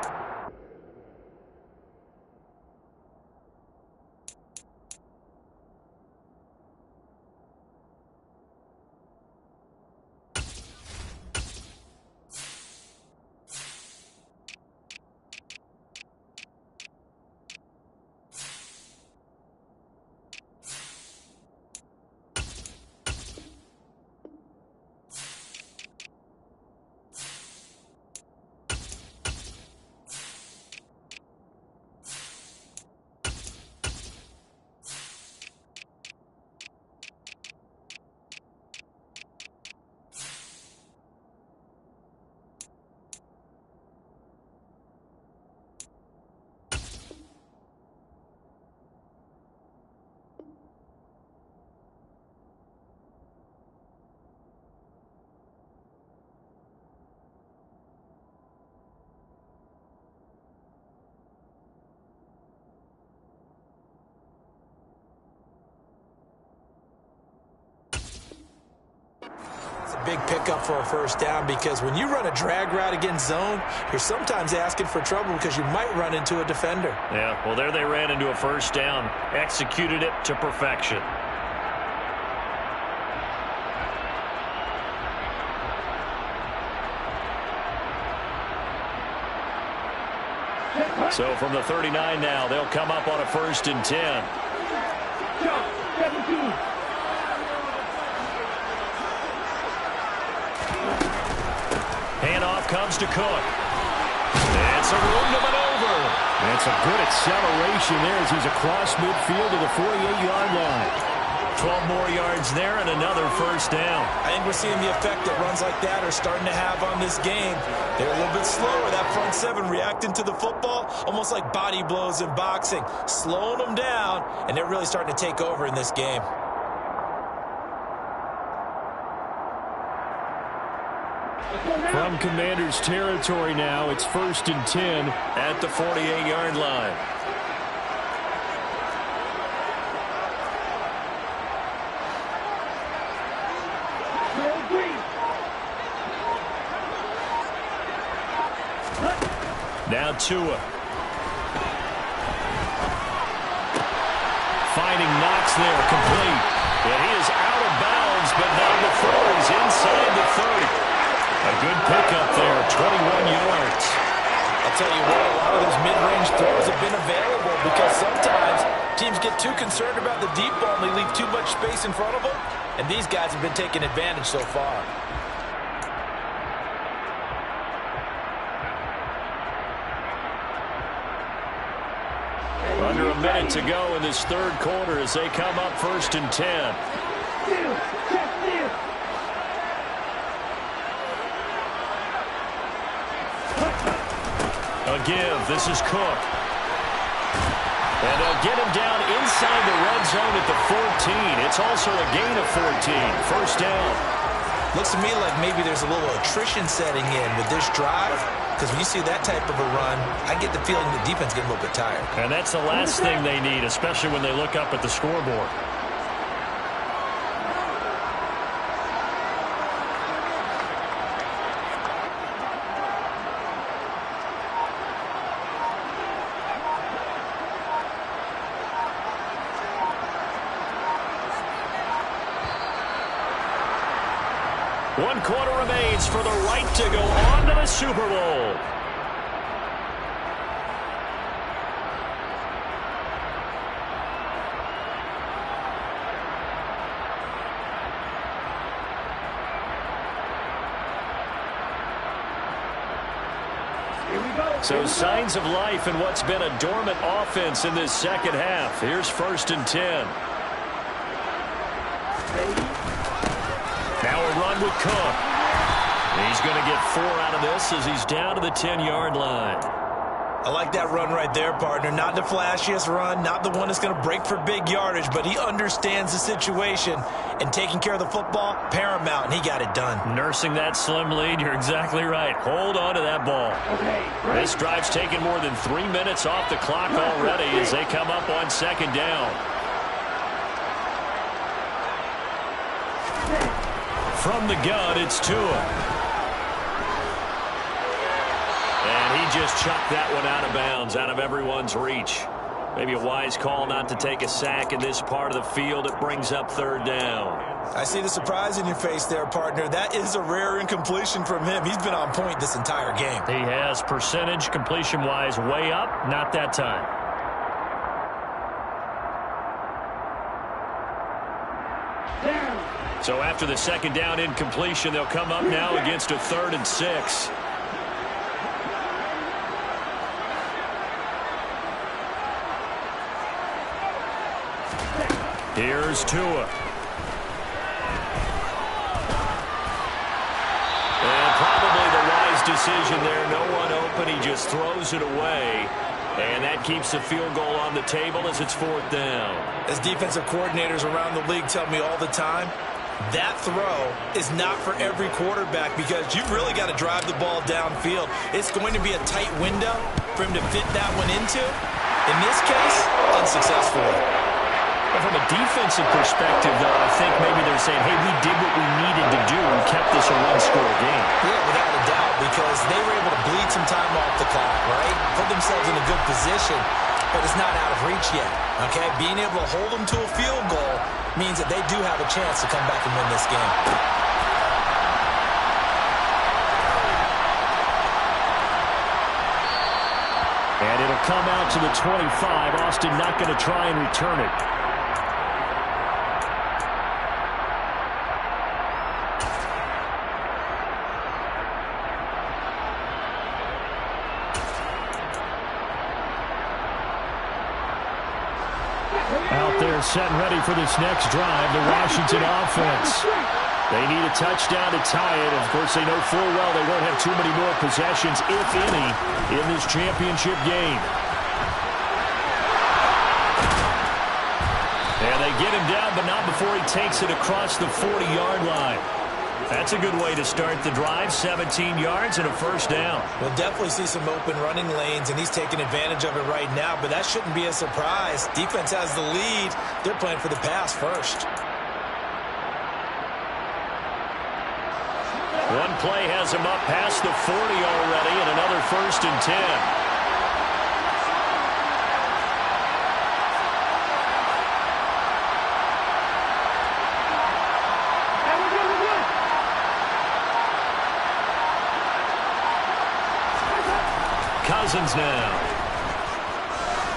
Big pickup for a first down, because when you run a drag route against zone, you're sometimes asking for trouble because you might run into a defender. Yeah, well, there they ran into a first down. Executed it to perfection. So from the 39 now, they'll come up on a 1st and 10. 17. Handoff comes to Cook. It's a room to maneuver. And it's a good acceleration there as he's across midfield to the 48-yard line. 12 more yards there and another first down. I think we're seeing the effect that runs like that are starting to have on this game. They're a little bit slower, that front 7 reacting to the football, almost like body blows in boxing, slowing them down, and they're really starting to take over in this game. From Commander's territory now, it's 1st and 10 at the 48-yard line. Now Tua. Finding Knox there, complete. And he is out of bounds, but not before he's inside the 30. A good pickup there, 21 yards. I'll tell you what, a lot of those mid-range throws have been available because sometimes teams get too concerned about the deep ball and they leave too much space in front of them, and these guys have been taking advantage so far. Under a minute to go in this 3rd quarter as they come up 1st and 10. A give. This is Cook. And they'll get him down inside the red zone at the 14. It's also a gain of 14. First down. Looks to me like maybe there's a little attrition setting in with this drive, because when you see that type of a run, I get the feeling the defense getting a little bit tired. And that's the last thing they need, especially when they look up at the scoreboard. One quarter remains for the right to go on to the Super Bowl. So signs of life in what's been a dormant offense in this second half. Here's 1st and 10. Now a run with Cook. He's going to get 4 out of this as he's down to the 10-yard line. I like that run right there, partner. Not the flashiest run, not the one that's going to break for big yardage, but he understands the situation, and taking care of the football, paramount, and he got it done. Nursing that slim lead, you're exactly right. Hold on to that ball. This drive's taken more than 3 minutes off the clock already as they come up on 2nd down. From the gun, it's Tua. And he just chucked that one out of bounds, out of everyone's reach. Maybe a wise call not to take a sack in this part of the field. It brings up 3rd down. I see the surprise in your face there, partner. That is a rare incompletion from him. He's been on point this entire game. He has percentage completion-wise way up. Not that time. So after the 2nd down incompletion, they'll come up now against a 3rd and 6. Here's Tua. And probably the wise decision there. No one open. He just throws it away. And that keeps the field goal on the table as it's 4th down. As defensive coordinators around the league tell me all the time, that throw is not for every quarterback because you've really got to drive the ball downfield. It's going to be a tight window for him to fit that one into. In this case, unsuccessfully. But from a defensive perspective, though, I think maybe they're saying, hey, we did what we needed to do and kept this a one-score game. Yeah, without a doubt, because they were able to bleed some time off the clock, right? Put themselves in a good position, but it's not out of reach yet, okay? Being able to hold them to a field goal means that they do have a chance to come back and win this game. And it'll come out to the 25. Austin not going to try and return it. Out there set and ready for this next drive, the Washington offense. They need a touchdown to tie it. Of course, they know full well they won't have too many more possessions, if any, in this championship game. And they get him down, but not before he takes it across the 40-yard line. That's a good way to start the drive. 17 yards and a 1st down. We'll definitely see some open running lanes, and he's taking advantage of it right now, but that shouldn't be a surprise. Defense has the lead. They're playing for the pass first. One play has him up past the 40 already, and another 1st and 10. Cousins now.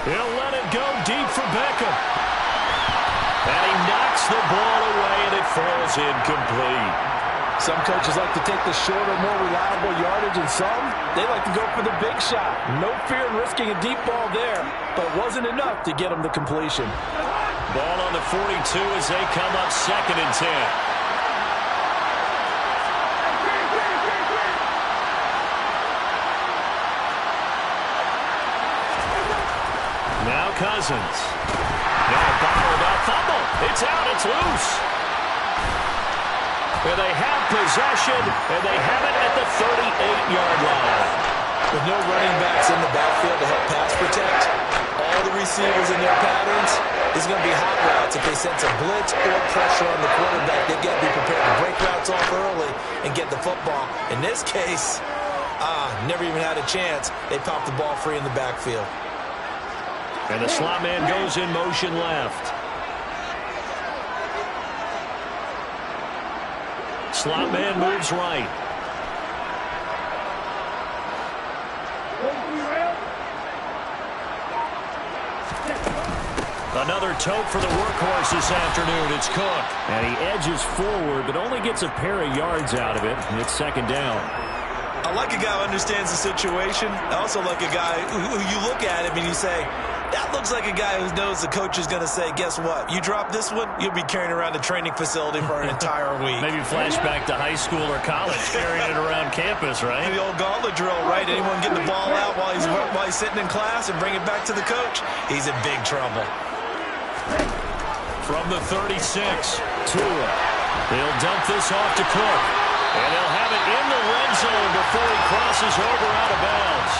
He'll let it go deep for Beckham. And he knocks the ball away, and it falls incomplete. Some coaches like to take the shorter, more reliable yardage, and some, they like to go for the big shot. No fear in risking a deep ball there, but it wasn't enough to get him the completion. Ball on the 42 as they come up 2nd and 10. Now Cousins. Now bottled up fumble. It's out. It's loose. And they have possession, and they have it at the 38-yard line. With no running backs in the backfield to help pass protect, all the receivers in their patterns, this is going to be hot routes. If they sense a blitz or pressure on the quarterback, they've got to be prepared to break routes off early and get the football. In this case, never even had a chance. They popped the ball free in the backfield. And the slot man goes in motion left. Slot man moves right. Another tote for the workhorse this afternoon. It's Cook. And he edges forward, but only gets a pair of yards out of it. And it's 2nd down. I like a guy who understands the situation. I also like a guy who you look at him and you say, that looks like a guy who knows the coach is going to say, guess what? You drop this one, you'll be carrying around the training facility for an entire week. Maybe flashback to high school or college, carrying it around campus, right? The old gauntlet drill, right? Anyone get the ball out while he's sitting in class and bring it back to the coach? He's in big trouble. From the 36, Tua. He'll dump this off to Cook. And he'll have it in the red zone before he crosses over out of bounds.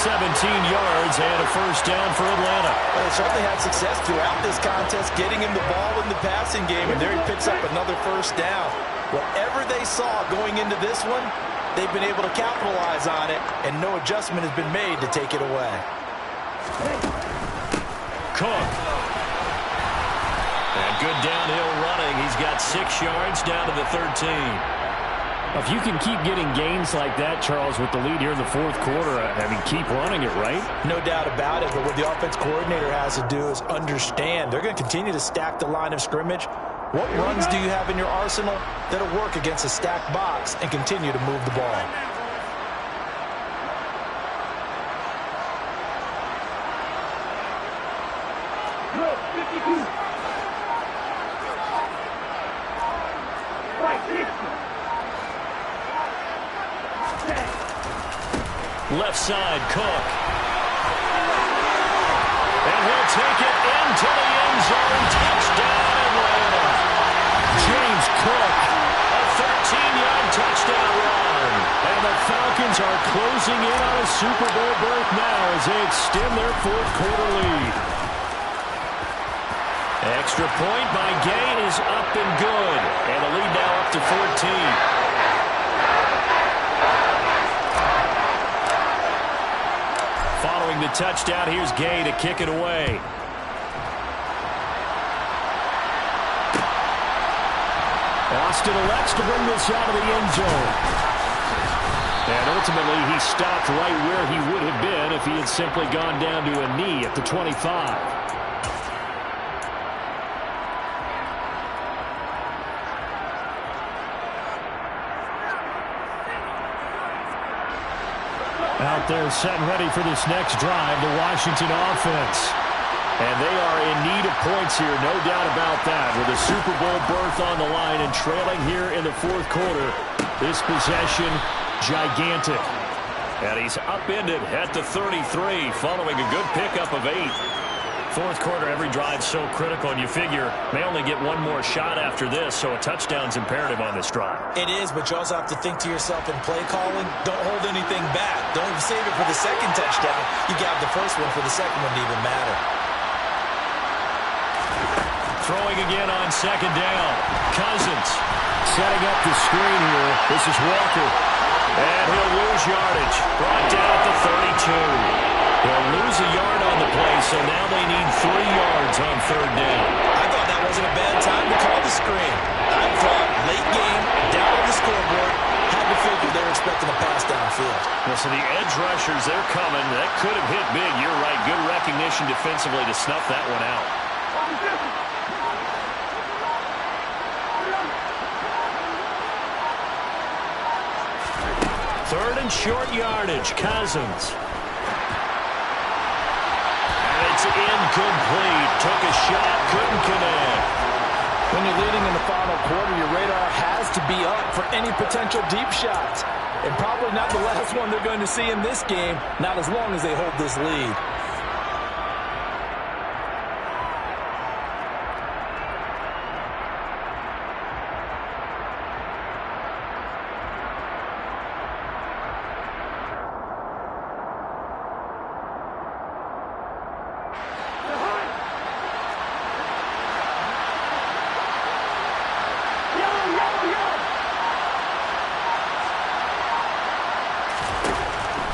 17 yards and a first down for Atlanta. Well, they certainly had success throughout this contest, getting him the ball in the passing game, and there he picks up another first down. Whatever they saw going into this one, they've been able to capitalize on it, and no adjustment has been made to take it away. Cook. And good downhill running. He's got 6 yards down to the 13. If you can keep getting gains like that, Charles, with the lead here in the fourth quarter, I mean, keep running it, right? No doubt about it, but what the offense coordinator has to do is understand. They're going to continue to stack the line of scrimmage. What runs do you have in your arsenal that'll work against a stacked box and continue to move the ball? Left side, Cook. And he'll take it into the end zone. Touchdown, Atlanta. James Cook, a 13-yard touchdown run. And the Falcons are closing in on a Super Bowl berth now as they extend their fourth quarter lead. Extra point by Gay is up and good. And the lead now up to 14. Following the touchdown, here's Gay to kick it away. Austin elects to bring this out of the end zone. And ultimately, he stopped right where he would have been if he had simply gone down to a knee at the 25. Out there set and ready for this next drive, the Washington offense. And they are in need of points here, no doubt about that. With a Super Bowl berth on the line and trailing here in the fourth quarter, this possession, gigantic. And he's upended at the 33 following a good pickup of 8. Fourth quarter, every drive so critical, and you figure may only get one more shot after this, so a touchdown's imperative on this drive. It is, but you also have to think to yourself in play calling, don't hold anything back. Don't save it for the second touchdown. You got the first one for the second one to even matter. Throwing again on second down. Cousins setting up the screen here. This is Walker. And he'll lose yardage. Brought down at the 32. They'll lose a yard on the play, so now they need 3 yards on third down. I thought that wasn't a bad time to call the screen. I thought late game, down on the scoreboard, had to figure they were expecting a pass downfield. Well, so the edge rushers, they're coming. That could have hit big. You're right. Good recognition defensively to snuff that one out. Third and short yardage. Cousins. It's incomplete. Took a shot, couldn't connect. When you're leading in the final quarter, your radar has to be up for any potential deep shots. And probably not the last one they're going to see in this game, not as long as they hold this lead.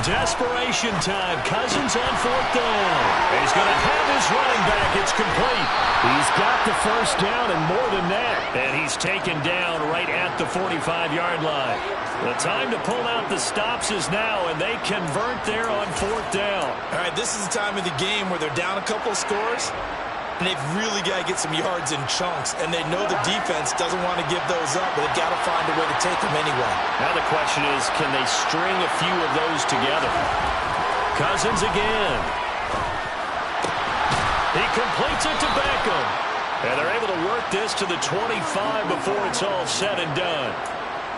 Desperation time. Cousins on fourth down. He's going to have his running back. It's complete. He's got the first down and more than that. And he's taken down right at the 45-yard line. The time to pull out the stops is now, and they convert there on fourth down. All right, this is the time of the game where they're down a couple of scores. and they've really got to get some yards in chunks, and they know the defense doesn't want to give those up, but they've got to find a way to take them anyway. Now the question is, can they string a few of those together? Cousins again. He completes it to Beckham. And they're able to work this to the 25 before it's all said and done.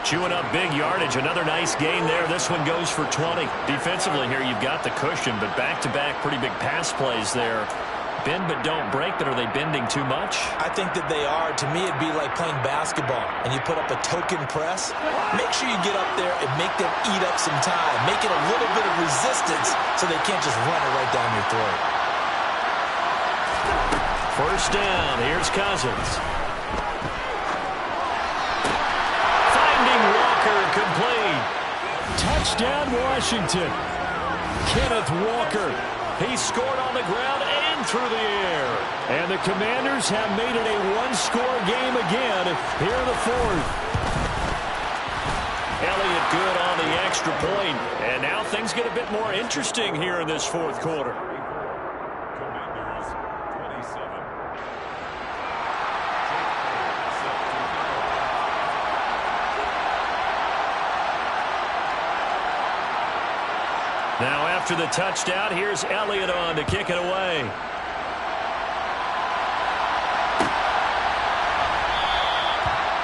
Chewing up big yardage. Another nice gain there. This one goes for 20. Defensively here, you've got the cushion, but back-to-back pretty big pass plays there. Bend but don't break, but are they bending too much? I think that they are. To me, it'd be like playing basketball, and you put up a token press. Make sure you get up there and make them eat up some time. Make it a little bit of resistance so they can't just run it right down your throat. First down. Here's Cousins. Finding Walker, complete. Touchdown, Washington. Kenneth Walker. He scored on the ground and through the air. And the Commanders have made it a one-score game again here in the fourth. Elliott good on the extra point. And now things get a bit more interesting here in this fourth quarter. Commanders 27. Now after the touchdown, here's Elliott on to kick it away.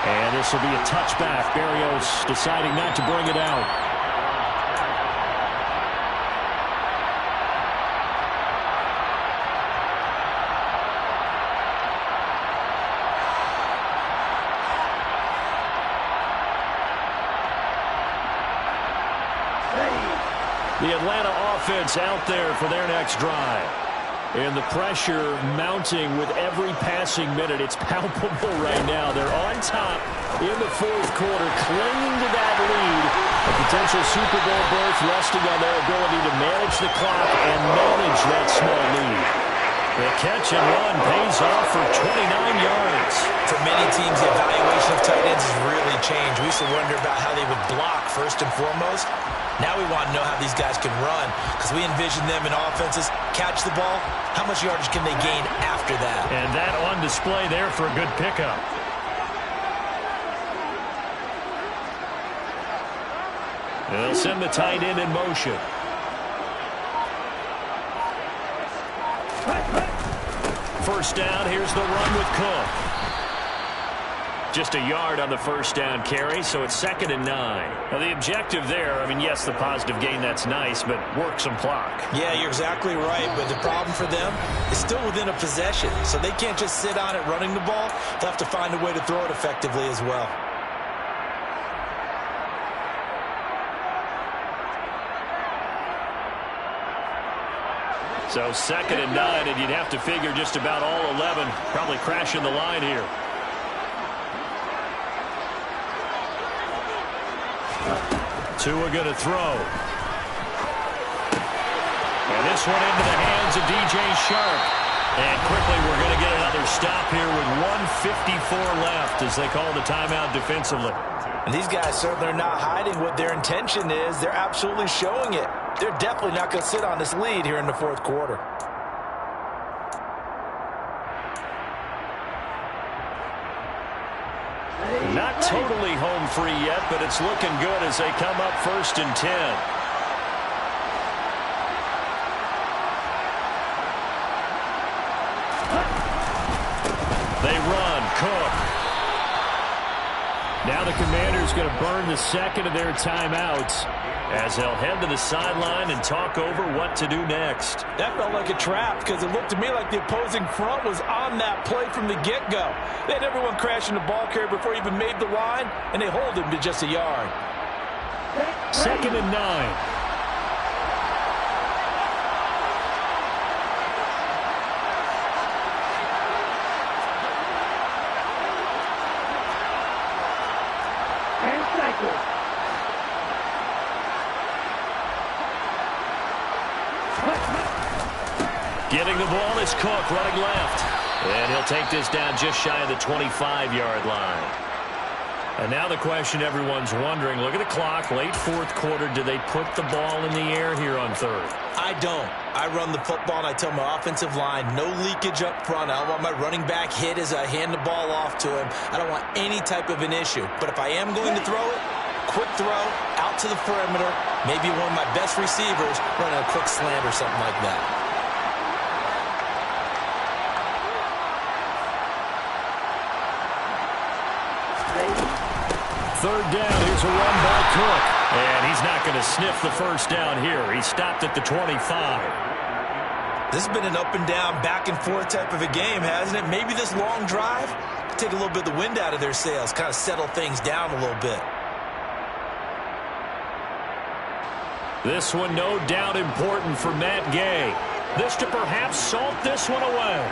And this will be a touchback. Berrios deciding not to bring it out. The Atlanta offense out there for their next drive. And the pressure mounting with every passing minute. It's palpable right now. They're on top in the fourth quarter, clinging to that lead. A potential Super Bowl berth resting on their ability to manage the clock and manage that small lead. The catch and run pays off for 29 yards. For many teams, the evaluation of tight ends has really changed. We used to wonder about how they would block first and foremost. Now we want to know how these guys can run, because we envision them in offenses catch the ball. How much yardage can they gain after that? And that on display there for a good pickup. They'll send the tight end in motion. First down, here's the run with Cook. Just a yard on the first down carry, so it's 2nd and 9. Now the objective there, I mean, yes, the positive gain, that's nice, but work some clock. Yeah, you're exactly right, but the problem for them is still within a possession, so they can't just sit on it running the ball. They'll have to find a way to throw it effectively as well. So 2nd and 9, and you'd have to figure just about all 11 probably crashing the line here. Tua going to throw. And this one into the hands of DJ Shark. And quickly we're going to get another stop here with 1:54 left as they call the timeout defensively. And these guys certainly are not hiding what their intention is. They're absolutely showing it. They're definitely not going to sit on this lead here in the fourth quarter. Not totally home free yet, but it's looking good as they come up 1st and 10. They run. Cook. Now the Commanders going to burn the second of their timeouts as they'll head to the sideline and talk over what to do next. That felt like a trap because it looked to me like the opposing front was on that play from the get-go. They had everyone crashing the ball carrier before he even made the line, and they hold him to just a yard. 2nd and 9. Getting the ball is Cook running left. And he'll take this down just shy of the 25-yard line. And now the question everyone's wondering, look at the clock, late fourth quarter, do they put the ball in the air here on third? I don't. I run the football and I tell my offensive line, no leakage up front. I don't want my running back hit as I hand the ball off to him. I don't want any type of an issue. But if I am going to throw it, quick throw, out to the perimeter, maybe one of my best receivers running a quick slant or something like that. Third down, here's a run by Cook. And he's not going to sniff the first down here. He stopped at the 25. This has been an up and down, back and forth type of a game, hasn't it? Maybe this long drive take a little bit of the wind out of their sails, kind of settle things down a little bit. This one no doubt important for Matt Gay. This to perhaps salt this one away.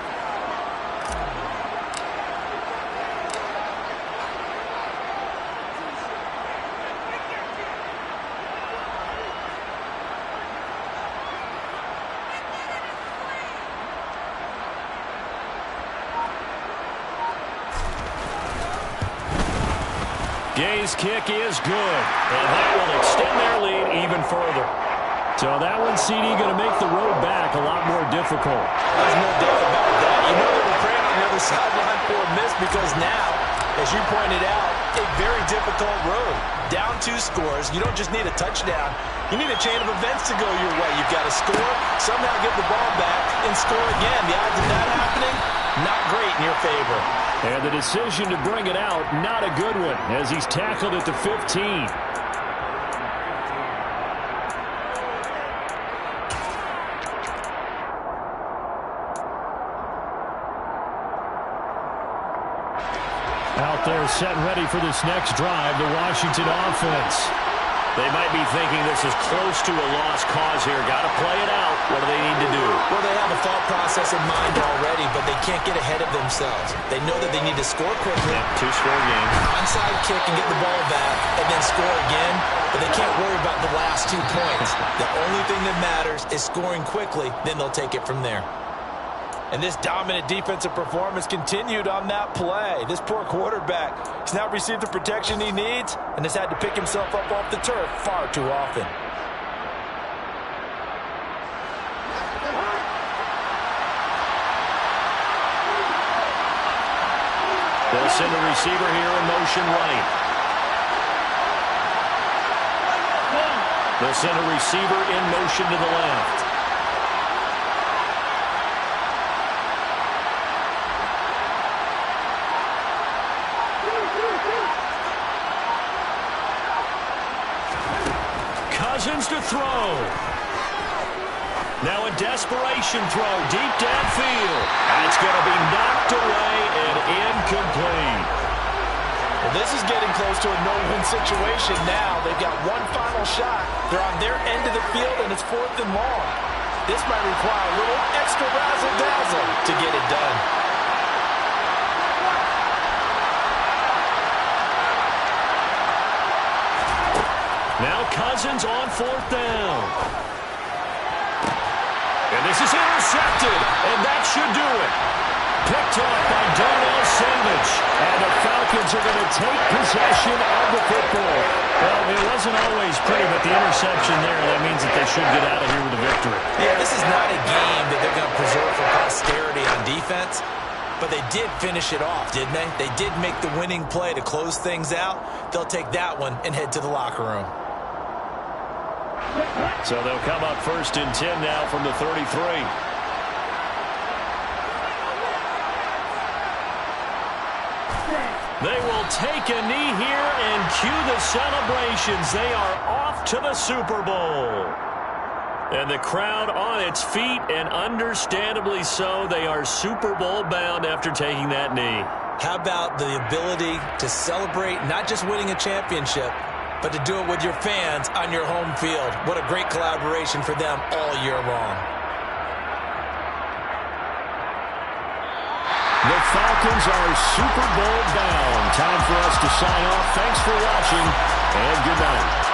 Gay's kick is good, and that will extend their lead even further. So that one, CD, going to make the road back a lot more difficult. There's no doubt about that. You know they were praying on the other sideline for a miss because now, as you pointed out, a very difficult road. Down 2 scores. You don't just need a touchdown. You need a chain of events to go your way. You've got to score, somehow get the ball back, and score again. The odds of that happening, not great in your favor. And the decision to bring it out, not a good one, as he's tackled at the 15. Out there set and ready for this next drive, the Washington offense. They might be thinking this is close to a lost cause here. Got to play it out. What do they need to do? Well, they have a thought process in mind already, but they can't get ahead of themselves. They know that they need to score quickly. Yep, 2-score game. Onside kick and get the ball back, and then score again. But they can't worry about the last 2 points. The only thing that matters is scoring quickly. Then they'll take it from there. And this dominant defensive performance continued on that play. This poor quarterback, he's not received the protection he needs and has had to pick himself up off the turf far too often. They'll send a receiver here in motion right. They'll send a receiver in motion to the left. Cousins to throw. Now a desperation throw deep downfield. That's going to be knocked away and incomplete. Well, this is getting close to a no-win situation now. They've got one final shot. They're on their end of the field, and it's 4th and long. This might require a little extra razzle-dazzle to get it done. Now Cousins on 4th down. And this is intercepted, and that should do it. Picked off by Darnell Savage. And the Falcons are going to take possession of the football. Well, it wasn't always pretty, but the interception there, that means that they should get out of here with a victory. Yeah, this is not a game that they're going to preserve for posterity on defense. But they did finish it off, didn't they? They did make the winning play to close things out. They'll take that one and head to the locker room. So they'll come up 1st and 10 now from the 33. They will take a knee here and cue the celebrations. They are off to the Super Bowl. And the crowd on its feet, and understandably so. They are Super Bowl bound after taking that knee. How about the ability to celebrate not just winning a championship, but to do it with your fans on your home field? What a great collaboration for them all year long. The Falcons are Super Bowl bound. Time for us to sign off. Thanks for watching, and good night.